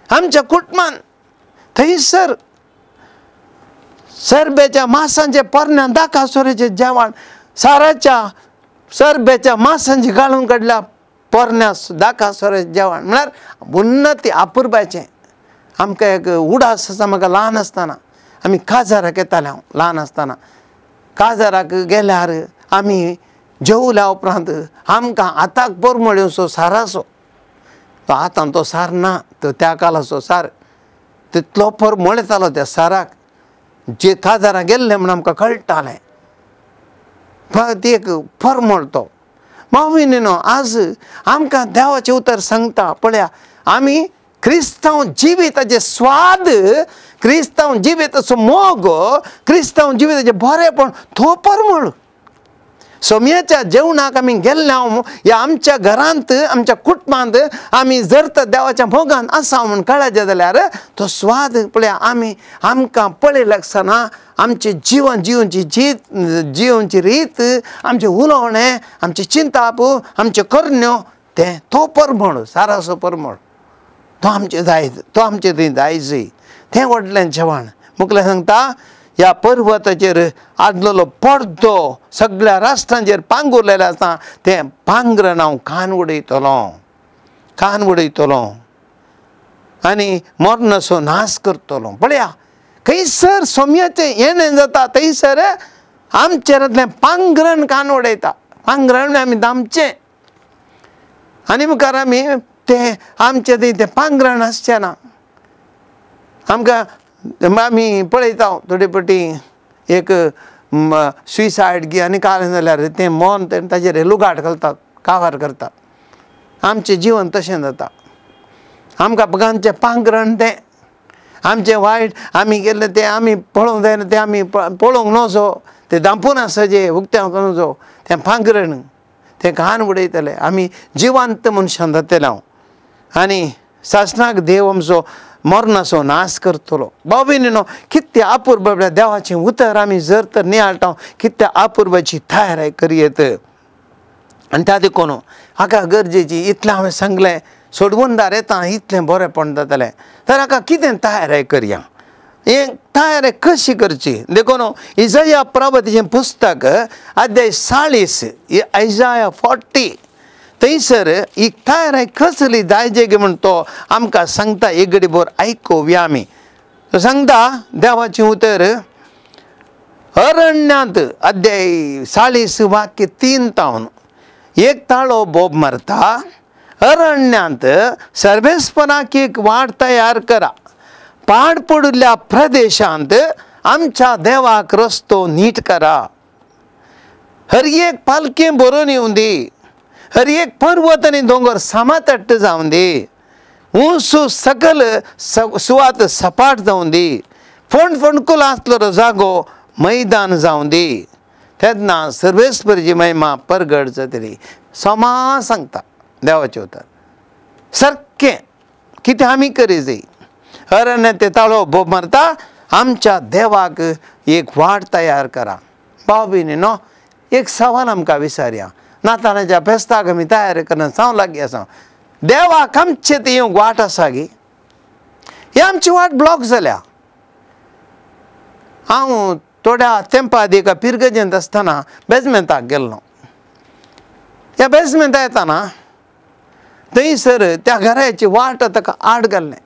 आमच्या कुटुंबान थंयसर सर्बेच्या मांसांचे परण्या दाका सोऱ्याचें जेवण, साराच्या सर्बेच्या मांसांची गाळून काडल्या परण्या दाका सोऱ्याचें जेवण. म्हळ्यार उन्नती अपुर्बाचें. आमकां एक उडास आसा. म्हाका ल्हान आसतना आमी काजाराक येताले. हांव ल्हान आसतना काजाराक गेल्यार आमी जेवल्या उपरांत आमकां आताक परमळ्योचो सार आसो. तो आतां तो सार ना, तो त्या काळाचो सार. तितलो परमळ येतालो त्या साराक. जे काजाराक गेल्ले म्हण आमकां कळटालें. ती एक परमळ तो. भाव भयणीनो, आज आमकां देवाचें उतर सांगता पळया, आमी क्रिस्तांव जिविताचे स्वाद, क्रिस्तांव जिविताचो मोग, क्रिस्तांव जिविताचें बरेंपण तो परमळ. सोम्याच्या जेवणाक आमी गेल्ले ह्या आमच्या घरांत, आमच्या कुटुंबांत आमी जर तर देवाच्या मोगान आसा म्हूण कळ्ळें जाल्यार तो स्वाद पळया आमकां पळयल्याक साना आमचें जिवन जिवोवची रीत, आमचें उलोवणें, आमचें चिंताप, आमच्यो करण्यो तें तो परमळ, सारासो परमळ. तो आमचें जाय, तो आमचें थंय जायचें. तें व्हडलें जेवण. मुखार सांगता ह्या पर्वताचेर आदलेलो पडदो सगळ्या राष्ट्रांचेर पांगुरलेलें आसा. तें पांगरण हांव कान उडयतलो आनी मरणाचो नाश करतलो. पळया खंयसर सोम्याचें येणें जाता थंयसर आमचेरांतलें पांगरण कान उडयता. पांगरण आमी दामचें आनी मुखार आमी तें आमचें थंय तें पांगरण आसचें ना. आमकां आमी पळयता थोडे फावटी एक सुइसायड घे आनी कालें जाल्यार तें मन तें ताचेर लुगाट घालतात, कावार करतात. आमचें जिवन तशें जाता. आमकां भगवानचें पांगरण तें आमचें वायट आमी केल्लें तें आमी पळोवंक जायना, तें आमी पळोवंक नजो, तें दांपून आसचें उक्त्यावंक नजो, तें पांगरण तें घाण उडयतले. आमी जिवंत मनशां जातले हांव आनी सासणाक देव आमचो मरणाचो नाश करतलो. भाव भयणीनो, कितें अपूर्ब देवाचें उतर आमी जर तर नियाळटा, कितें अपूर्बाची तयारी करयेत. आनी त्या देखून हाका गरजेची इतलें हांवें सांगलें, सोडवूनदार येता इतलें बरेंपण जातलें. तर हाका कितें तयारी करया, हें तयारी कशी करची. देखून इसाया प्रवक्त्याचें पुस्तक अध्याय 40 आयजाया 40 थंयसर ही तयारी कसली जायचे गे म्हण तो आमकां सांगता. एक घडी भर आयकुया आमी. तो सांगता देवाचें उतर अरण्यांत अध्याय 40 वाक्य 3 तावन. एक ताळो बोब मारता, अरण्यांत सर्वेस्पराक एक वाट तयार करा, पाड पडिल्ल्या प्रदेशांत आमच्या देवाक रस्तो नीट करा. हर एक पालखें बरोवन येवं दी, हर एक पर्वत आनी दोंगर सामातट्ट जावं दी, उंच सकल सुवात सपाट जावं दी, फोंडकुलो आसलो जागो मैदान जावं दी. तेन्ना सर्वेस्पराची महिमा परगट जातली. सोमा सांगता देवाचें उतर सारकें कितें आमी करी जाय. अरण्यांत ते ताळो बोब मारता, आमच्या देवाक एक वाट तयार करा. भाव भयणीनो, एक सवाल आमकां विचारया. नाताळाच्या फेस्ताक आमी तयारी करन जावं लागीं आसा. देवाक आमचे ती येवंक वाट आसा गी? ही आमची वाट ब्लॉक जाल्या. हांव थोड्या तेंपा आदीं एका पिरगजेंत आसतना बेजमेंताक गेल्लो. ह्या बेजमेंता येताना थंयसर त्या घराची वाट ताका आड घाल्लें.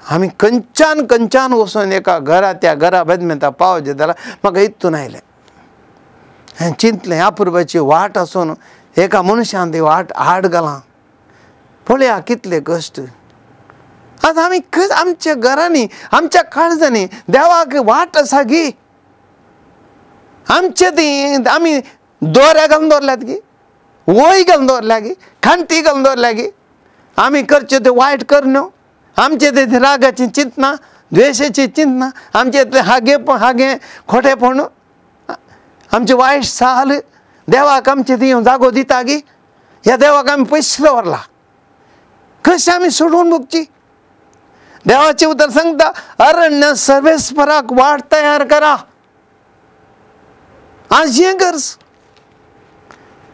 आमी खंयच्यान वचून एका घरा त्या घरा बेजमेंता पावचे जाल्यार म्हाका हितून आयलें. हांवें चिंतलें अपुरबाची वाट आसून एका मनशान ती वाट आड घालां. पळया कितले कश्ट. आतां आमी आमच्या घरांनी आमच्या काळजांनी देवाक वाट आसा गी? आमचे ती आमी दोऱ्या घालून दवरल्यात गी, वय घालून दवरल्या गी, खांटी घालून दवरल्या गी. आमी करच्यो त्यो वायट करण्यो, आमचे ते रागाची चिंतना, द्वेशाची चिंतना, आमचे ते हागे खोटेपण, आमचे वायट साल देवाक आमचे ती जागो दिता गी? ह्या देवाक आमी पयस दवरला. कशें आमी सोडून बगची? देवाचें उतर सांगता, अरण्य सर्वेस्पराक वाट तयार करा. आज हें गरज.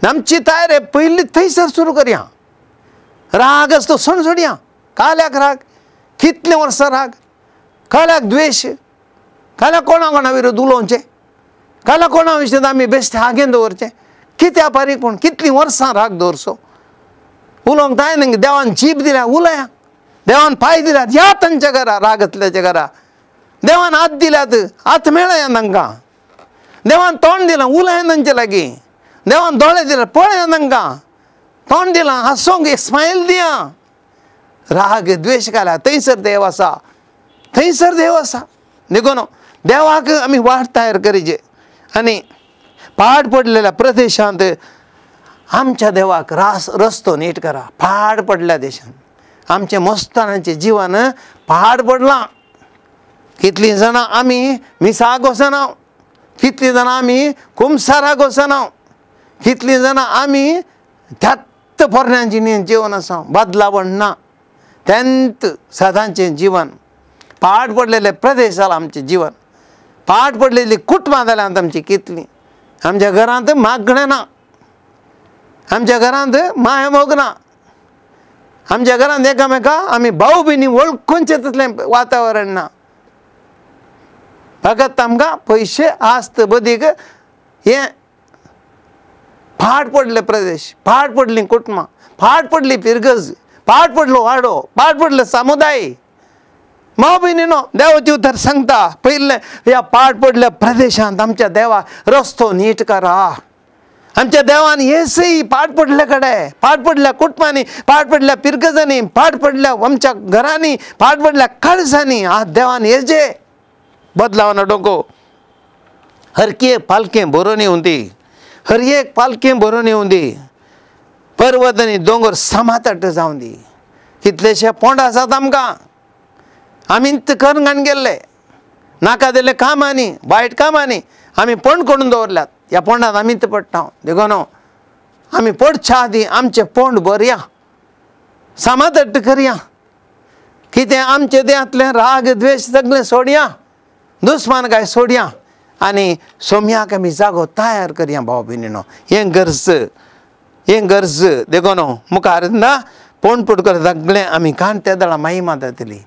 आमची तयारी पयली थंयसर सुरू करया. राग आसा तो सण सोडया. काल्याक राग, कितले वर्सां राग, काल्याक द्वेश, काल्याक कोणा विरोध उलोवचें, काल्याक कोणा विशीं आमी बेश्टे हागेन दवरचें. कित्या पारीकपण, कितलीं वर्सां राग दवरचो? उलोवंक जाय न्ही. देवान जीब दिल्या, उलया. देवान पांय दिल्यात, या तांच्या घरा, रागतल्याच्या घरा. देवान हात दिल्यात, हात मेळया तांकां. देवान तोंड दिलां, उलया तांचे लागीं. देवान दोळे दिले, पळया तांकां. तोंड दिलां, हांसोंक एक स्मायल दिया. राग द्वेश घाल्या, थंयसर देव आसा, थंयसर देव आसा. देखून देवाक आमी वाट तयार करचे. आनी पाड पडलेल्या प्रदेशांत आमच्या देवाक रस्तो नीट करा. पाड पडल्या देशांत आमचें मस्तानाचें जिवन पाड पडलां. कितलीं जाणां आमी मिसाक वचना, कितलीं जाणां आमी कुमसाराक वचना, कितलीं जाणां आमी त्यात्त पोरण्यांचें जिवन आसा, बदलावण ना, तेंत सदांचें जिवन. पाड पडलेले प्रदेश जालां आमचें जिवन. पाड पडलेलीं कुटुंबां जाल्यांत आमचीं कितलीं. आमच्या घरांत मागणें ना, आमच्या घरांत माय मोग ना, आमच्या घरांत एकामेकां आमी भाऊ भयणी वळखूंचें तसलें वातावरण ना. फकत आमकां पयशे आस्त बदीक हें. पाड पडले प्रदेश, पाड पडलीं कुटुंबां, पाड पडली पिरगज, पाड पडलो वाडो, पाड पडले समुदाय. भाव भयणीनो, देवाचें उतर सांगता, पयले ह्या पाड पडल्या प्रदेशांत आमच्या देवा रस्तो नीट करा. आमच्या देवान येसय पाड पडले कडेन, पाड पडल्या कुटुंबांनी, पाड पडल्या पिरगजांनी, पाड पडल्या आमच्या घरांनी, पाड पडल्या काळजांनी आज देवान येजे बदलावना डोको. हर एक पालकें बरोवन येवं दी, हर एक पालकें बरोवन येवं दी. पर्वत आनी दोंगर समातट जावं दी. कितलेशे पोंड आसात आमकां, आमी इंत करंगान गेल्ले, नाका दिल्ले कामांनी, वायट कामांनी आमी पोंड करून दवरल्यात. ह्या पोंडांत आमी इंत पडटा. देखून आमी पडच्या आदीं आमचें पोंड भरया, समातट करया. कितें आमचे देहांतलें राग द्वेश सगळें सोडया, दुस्मानकाय सोडया आनी सोम्याक आमी जागो तयार करया. भाव भयणीनो, हें गरज. देखून मुखार ना पोंड पड कर सगळें आमी काण त्या दळा महिमा जातली.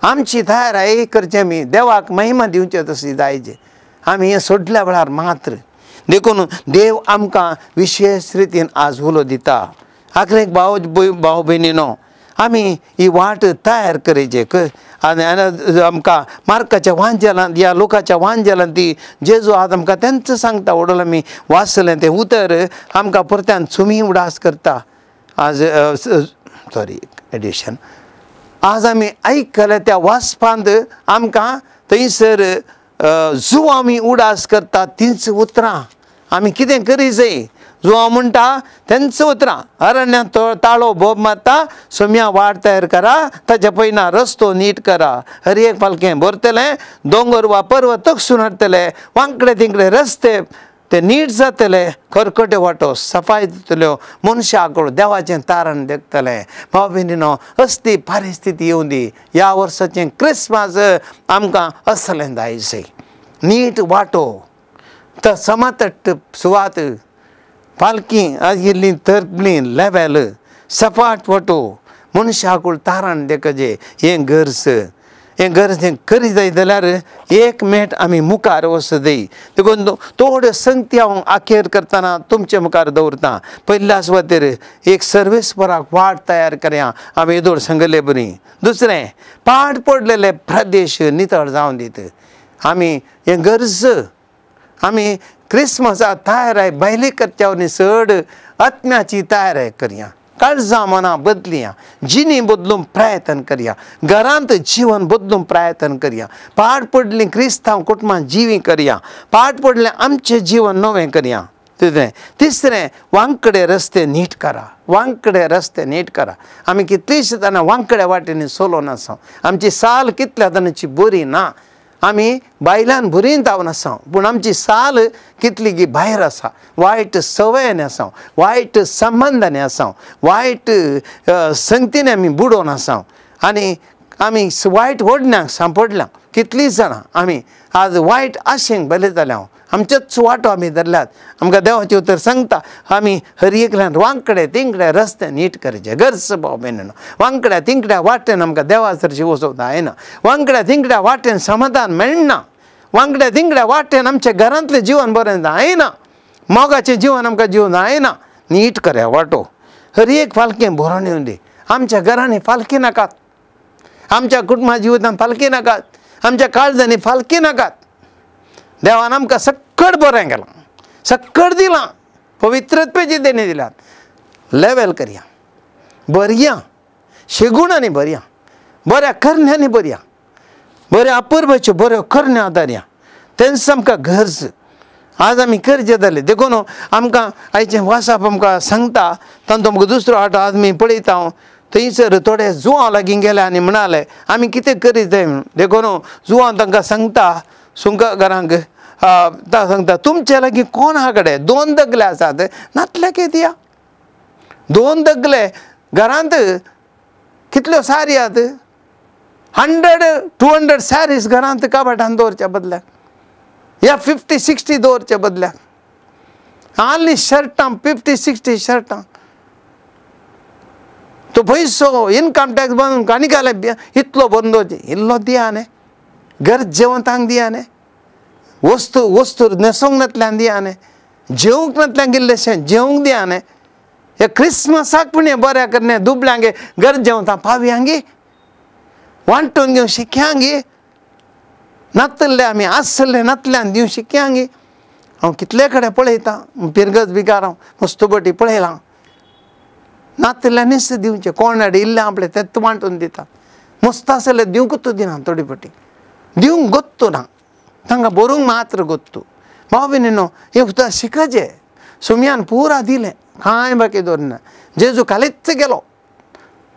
आमची तयारी करचें, आमी देवाक महिमा दिवचें तशी जायचे. आमी हें सोडल्या वेळार मात्र देखून देव आमकां विशेश रितीन आज उलो दिता. आखरेक भाव भयणीनो, आमी ही वाट तयार करचें. आनी आमकां मार्काच्या वांजेलांत, ह्या लोकाच्या वांजेलांत ती जेजू आज आमकां तेंच सांगता. वडोल आमी वाचलें तें उतर आमकां परत्यान सुमी उडास करता. आज एडिशन आज आमी आयकल्या त्या वाचपांत आमकां थंयसर जो आमी उडास करता तींच उतरां आमी कितें करी जाय. जो हांव म्हणटा तेंच उतरां. अरण्यांत ताळो बोब मारता, सोम्या वाट तयार करा, ताच्या पयना रस्तो नीट करा. हर एक पालकें भरतलें, दोंगर वा पर्वत तगसून हाडटले, वांकडे तिंकडे रस्ते ते नीट जातले, खरकटे वाटो सफाय जातल्यो, मनशाक देवाचें तारण देखतलें. भाव भयणीनो, असली परिस्थिती येवं दी. ह्या वर्साचें क्रिस्मस आमकां असलें जायचें. नीट वाटो तर समतट सुवात पालकी आजिल्ली तरपली लेवेल सपाट वटो मनशाकूळ तारण देखजे हें गरज हें करी जाय जाल्यार एक मेट आमी मुखार वचूंक देखून थोड्यो संगती हांव आखेर करतना तुमचे मुखार दवरतां. पयल्या सुवातेर एक सर्वेस्पराक वाट तयार करया आमी येदोळ सांगले बरी. दुसरें पाड पडलेले प्रदेश नितळ जावन दीत. आमी हें गरज आमी क्रिस्मसाक तयाराय भायली करच्या वरवीं चड आत्म्याची तयाराय करया. काळजां मनां बदलिया, जिणी बदलूंक प्रयत्न करया, घरांत जीवन बदलूंक प्रयत्न करया, पाड पडलीं क्रिस्तांव कुटुंबां जिवी करया, पाड पडलें आमचें जीवन नवें करया. तिसरें वांकडे रस्ते नीट करा, वांकडे रस्ते नीट करा. आमी कितलींशीं जाणां वांकड्या वाटेनी चलोवन आसा. आमची साल कितल्या जाणांची बरी ना. आमी बायलान बरीं जावन आसा पूण आमची साल कितली गी भायर आसा. वायट संवयांनी आसा, वायट संबंदांनी आसा, वायट संगतींनी आमी बुडोवन आसा आनी आमी वायट ओडण्याक सांपडल्या. कितलींच जाणां आमी आज वायट आशेंक बले जाल्या. आमचेच वाटो आमी धरल्यात. आमकां देवाचें उतर सांगता आमी हर एकल्यान वांकडे तिंकडे रस्ते नीट करचे. गरज भाव भयणीनो, वांकड्या तिंकड्या वाटेन आमकां देवा सरशी वचोंक जायना. वांकड्या तिंकड्या वाटेन समाधान मेळना. वांकड्या तिंकड्या वाटेन आमच्या घरांतलें जिवन बरें जायना. मोगाचें जिवन आमकां जिवंक जायना. नीट करया वाटो. हर एक फालकें बरोवन येवन दी. आमच्या घरांनी फालकी नाकात, आमच्या कुटुंबा जिवितांत फालकी नाकात, आमच्या काळजांनी फालकी नाकात. देवान आमकां सक्कड बरें केलां, सक्कड दिलां, पवित्रत्वेची देणी दिल्यात. लेवेल करया, बरया, शेगुणांनी बरया, बऱ्या करण्यांनी बरया, बऱ्या अपूर्वाच्यो बऱ्यो करण्यो आदारया. तेंच आमकां गरज. आज आमी करचे जाले देखून आमकां आयचें वासाप आमकां सांगता. तातूंत आमकां दुसरो आठ आज मी पळयता हांव थंयसर थोडे जुवां लागीं गेले आनी म्हणाले आमी कितें करीत जाय म्हणून. देखून जुवां तांकां सांगता सुंका घरांक सांगता तुमचे लागीं कोणा कडेन 2 दगले आसात नातल्याक दिया. 2 दगले घरांत कितल्यो सारी आहात. 100-200 सॅरीज घरांत काबाटान दवरच्या बदल्याक या 50-60 दवरच्या बदल्याक आनी शर्टां 50-60 शर्टां तो पयसो इनकम टॅक्स बांदून आनी घाले इतलो भरून दवरचे. इल्लो दिया न्ही, घर जेवतांक दिया न्ही, वस्तू न्हेसोंक नातल्यान दिया न्ही, जेवंक नातल्यान गेल्लेशें जेवंक दिया न्ही. हे क्रिस्मसाक पूण हें बऱ्या करणे दुबळ्यांक घर जेवता पावयांगी वांटून घेवन शिक्यांगी नातल्ले आमी आसले नातल्यान दिवं शिक्यांगी. हांव कितले कडेन पळयतां पिरगत बिकार हांव मस्तोबटी पळयलां. नातल्यांनीच दिवचें कोण इल्लें आपलें तेंच वांटून दिता. मस्त आसले दिवंकूच दिना थोडी पटी दिवंक गोत्तू ना तांकां बरोवंक मात्र गोत्तू. भाव भयणीनो हें उतर शिकचें. सुमयान पुरा दिलें कांय बाकी दवरना. जेजू खालीच गेलो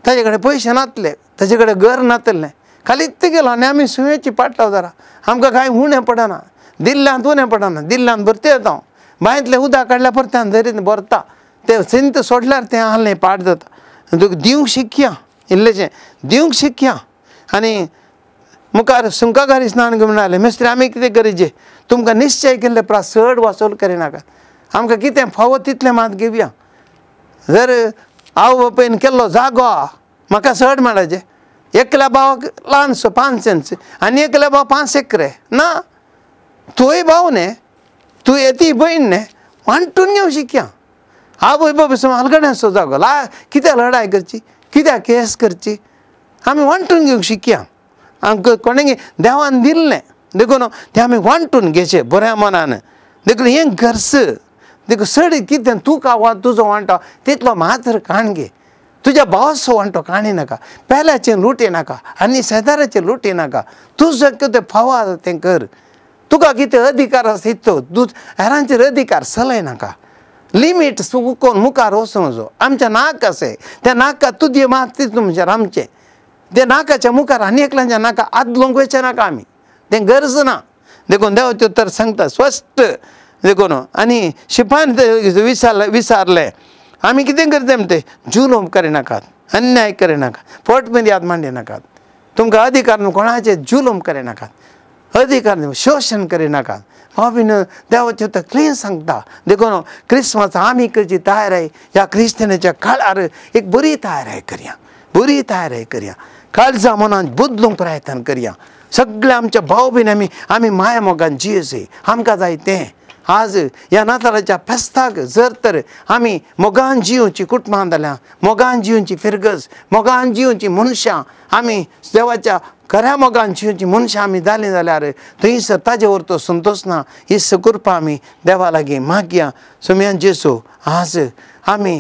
ताजे कडेन पयशे नातले ताजे कडेन घर नातलें खालीच गेलो आनी आमी सुयेची पाडटा जरा आमकां कांय उणें पडना. दिल्ल्यांत उणें पडना. दिल्ल्यांत भरते येता बांयतलें उदक काडल्यार परत्यान धरीत भरता. तें सिंत सोडल्यार तें आहलें पाड जाता. दिवंक शिकया इल्लेशें दिवंक शिकया. आनी मुखार सुंकाकारी स्नान घेवन आयले मेस्त्री आमी कितें करीचे तुमकां निश्चय केल्ले प्रास चड वसूल करिनाका. आमकां कितें फावो तितलें मात घेवया. जर आवय बापायन केल्लो जागो म्हाका चड मेळाचे. एकल्या भावाक ल्हानसो 5 सेंट्स आनी एकल्या भाव 5 एकरे ना. तुय भाव न्ही तूं येती भयण न्ही वांटून घेवं शिकया. आवय बापूय हलगड्याचो जागो कित्याक लढाय करची कित्याक केस करची. आमी वांटून घेवंक शिकया. आमकां कोणेंय देवान दिल्लें देखून तें आमी वांटून घेवचें बऱ्या मनान. देखून हें गरज देखून चड कितें तूं तुजो वांटो तितलो मात्र काण घे. तुज्या भावाचो वांटो काणी नाका. पेल्याचें लुटी नाका आनी शेजाऱ्याचें लुटी नाका. तुजो कितें फावो आसा तें कर. तुका कितें अधिकार आसा तितलो तूं हेरांचेर अधिकार चलय नाका. लिमीट चुकोवन मुखार वचूं नजो. आमच्या नाक आसाय त्या नाकात तुजे मात तितून म्हणजे आमचें त्या नाकाच्या मुखार आनी एकल्याच्या नाका आदलोंक वयचें नाका आमी. तें गरज ना. देखून देवाचें उतर सांगता स्पश्ट देखून. आनी शिपान विचारलें आमी कितें करता म्हणटे जुलूम करिनाकात अन्याय करिनाकात पोटमेदी हात मांडी नाकात. तुमकां अधिकार न्हू कोणाचेर जुलूम करिनाकात. अधिकार दिवं शोषण करिनाका हांवें देवाचें तकलें सांगता देखून क्रिस्मस आमी करची तयारी ह्या क्रिस्तानाच्या काळार एक बरी तयारी करया काळजा मनान बदलूंक प्रयत्न करया सगळे आमच्या भाव भयण आमी माया मोगान जियेसे आमकां जाय तें आज ह्या नाताळाच्या फेस्ताक जर तर आमी मोगान जिवची कुटुंबां जाल्यार मोगान जिवची फिरगस मोगान जिवची मनशां आमी देवाच्या खऱ्या मोगान जिवची मनशां आमी जालीं जाल्यार थंयसर ताजे वरतो संतोश ना ही कृपा आमी देवा लागीं मागया सुम्यान जेसू आज आमी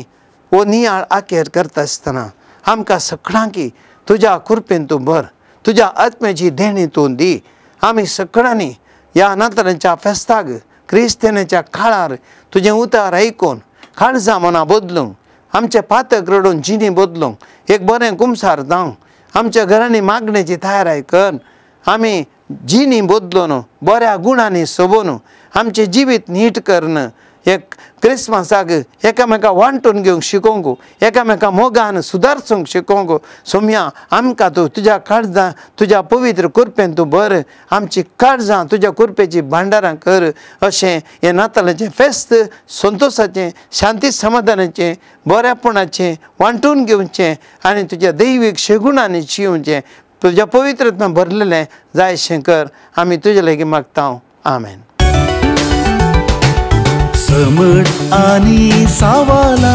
हो नियाळ आखेर करता आसतना आमकां सगळ्यांकी तुज्या कृपेन तूं भर तुज्या आत्म्याची देणी तूं दी आमी सगळ्यांनी ह्या नाताळाच्या फेस्ताक क्रिस्तानाच्या काळार तुजें उतार आयकून काळजां मनां बदलूंक आमचे पातक रडून जिणी बदलूंक एक बरें कुमसार जावंक आमच्या घरांनी मागण्याची तयारी कर आमी जिणी बदलून बऱ्या गुणांनी सोबून आमचें जिवीत नीट करन एक क्रिस्मसाक एकामेकां वांटून घेवंक शिकोवंक एकामेकां मोगान सुदारचूंक शिकोवंक सोम्या आमकां तूं तुज्या काळजां तुज्या पवित्र कृपेन तूं भर आमची काळजां तुज्या कृपेची भांडारां कर अशें हें नाताळाचें फेस्त संतोशाचें शांती समाधानाचें बऱ्यापणाचें वांटून घेवचें आनी तुज्या दैवीक शेगुणांनी जिवचें तुज्या पवित्रतान भरलेलें जायशें कर आमी तुजे लागीं मागता आमेन. समट आणि सावाला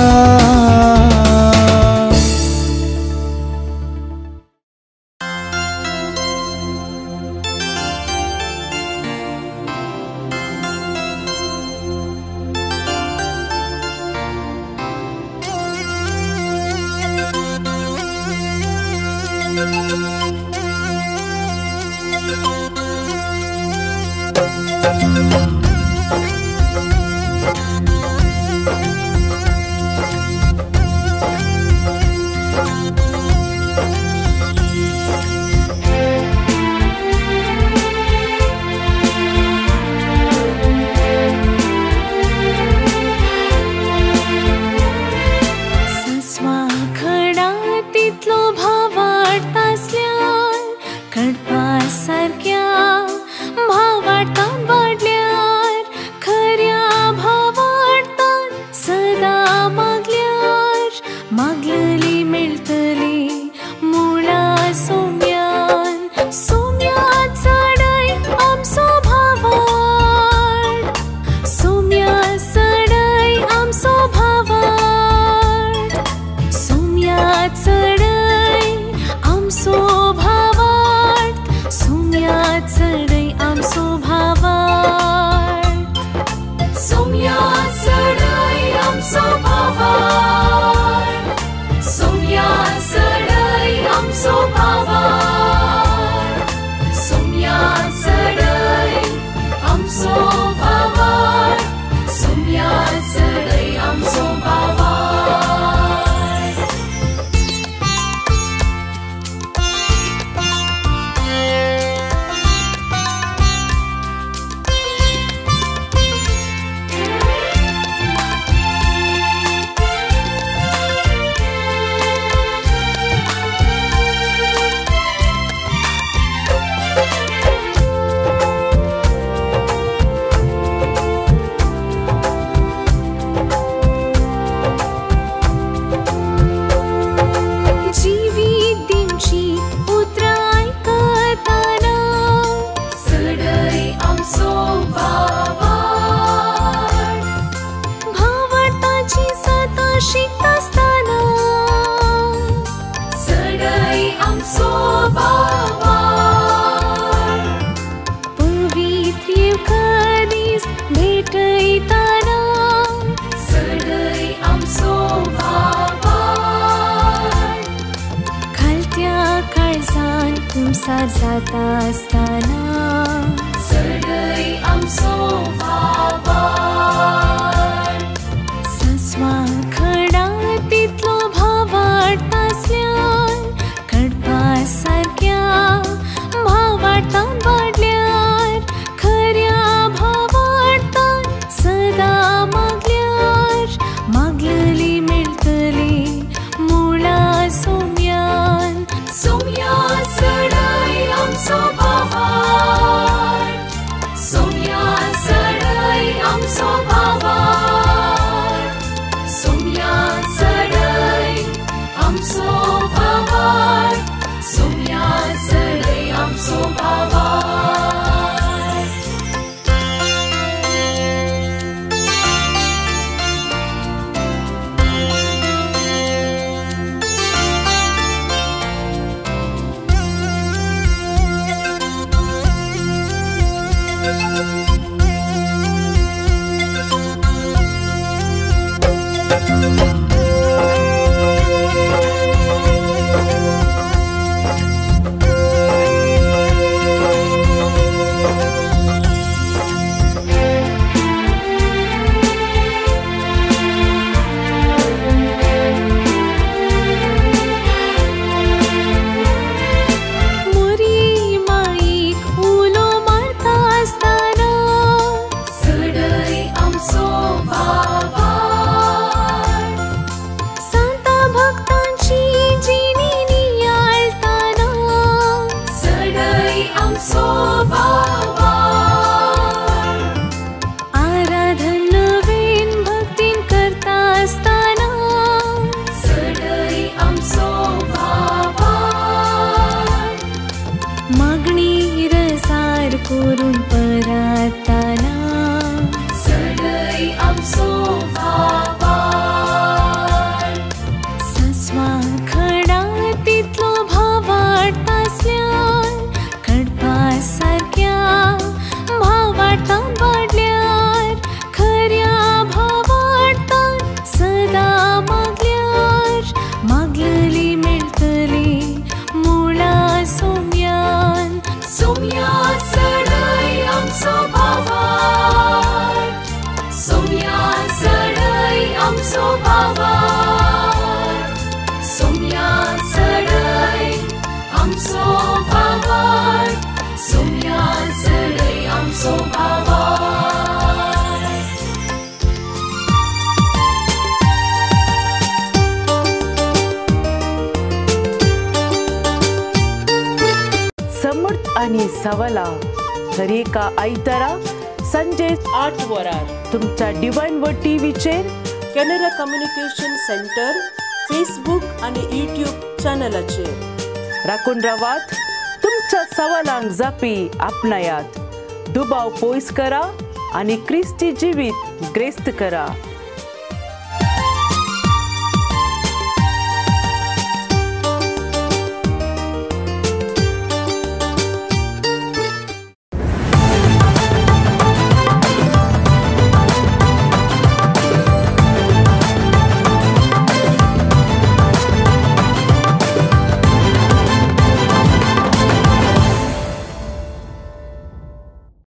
जाता असताना सगळी आमचो भावार सस्वा खडा तितलो भावार्थ आसल्यान कडपा सारक्या भावार्थान वाडल्यार खऱ्या भावार्थान सदा मागल्यार मागलेली मेळटली मुळा सोम्यान सोम्या चढाई आमचो भावार भक्तांची जिनी नियाळताना सडई आमचो भावार आराधन नवीन भक्तीन करता असताना सडई आमचो भावार मागणी रसार करून परताना सडई आमचो भावार सस्वा खडा तितलो भाव वाडटासल्यान कडपा सारक्या भाव वाडटान वाडल्यार खऱ्या भाव वाडटान सदा मागल्यार मागलेली मेळटली मुळा सोम्यान सोम्यान सडई आमचो भावार सोम्यान सडई आमचो भावार सोम्यान सडई आमचो भावार सोम्यान सडई आमचो भावार समर्थ आणि सवाला हर एका आयतारा संजे 8 वरार तुमच्या डिवाइन वर्ड टीव्हीचेर कॅनरा कम्युनिकेशन सेंटर फेसबुक आणि यूट्यूब चॅनलाचेर राखून रावात तुमच्या सवालांक जापी आपणायात दुबाव पयस करा आणि क्रिस्ती जिवीत ग्रेस्त करा.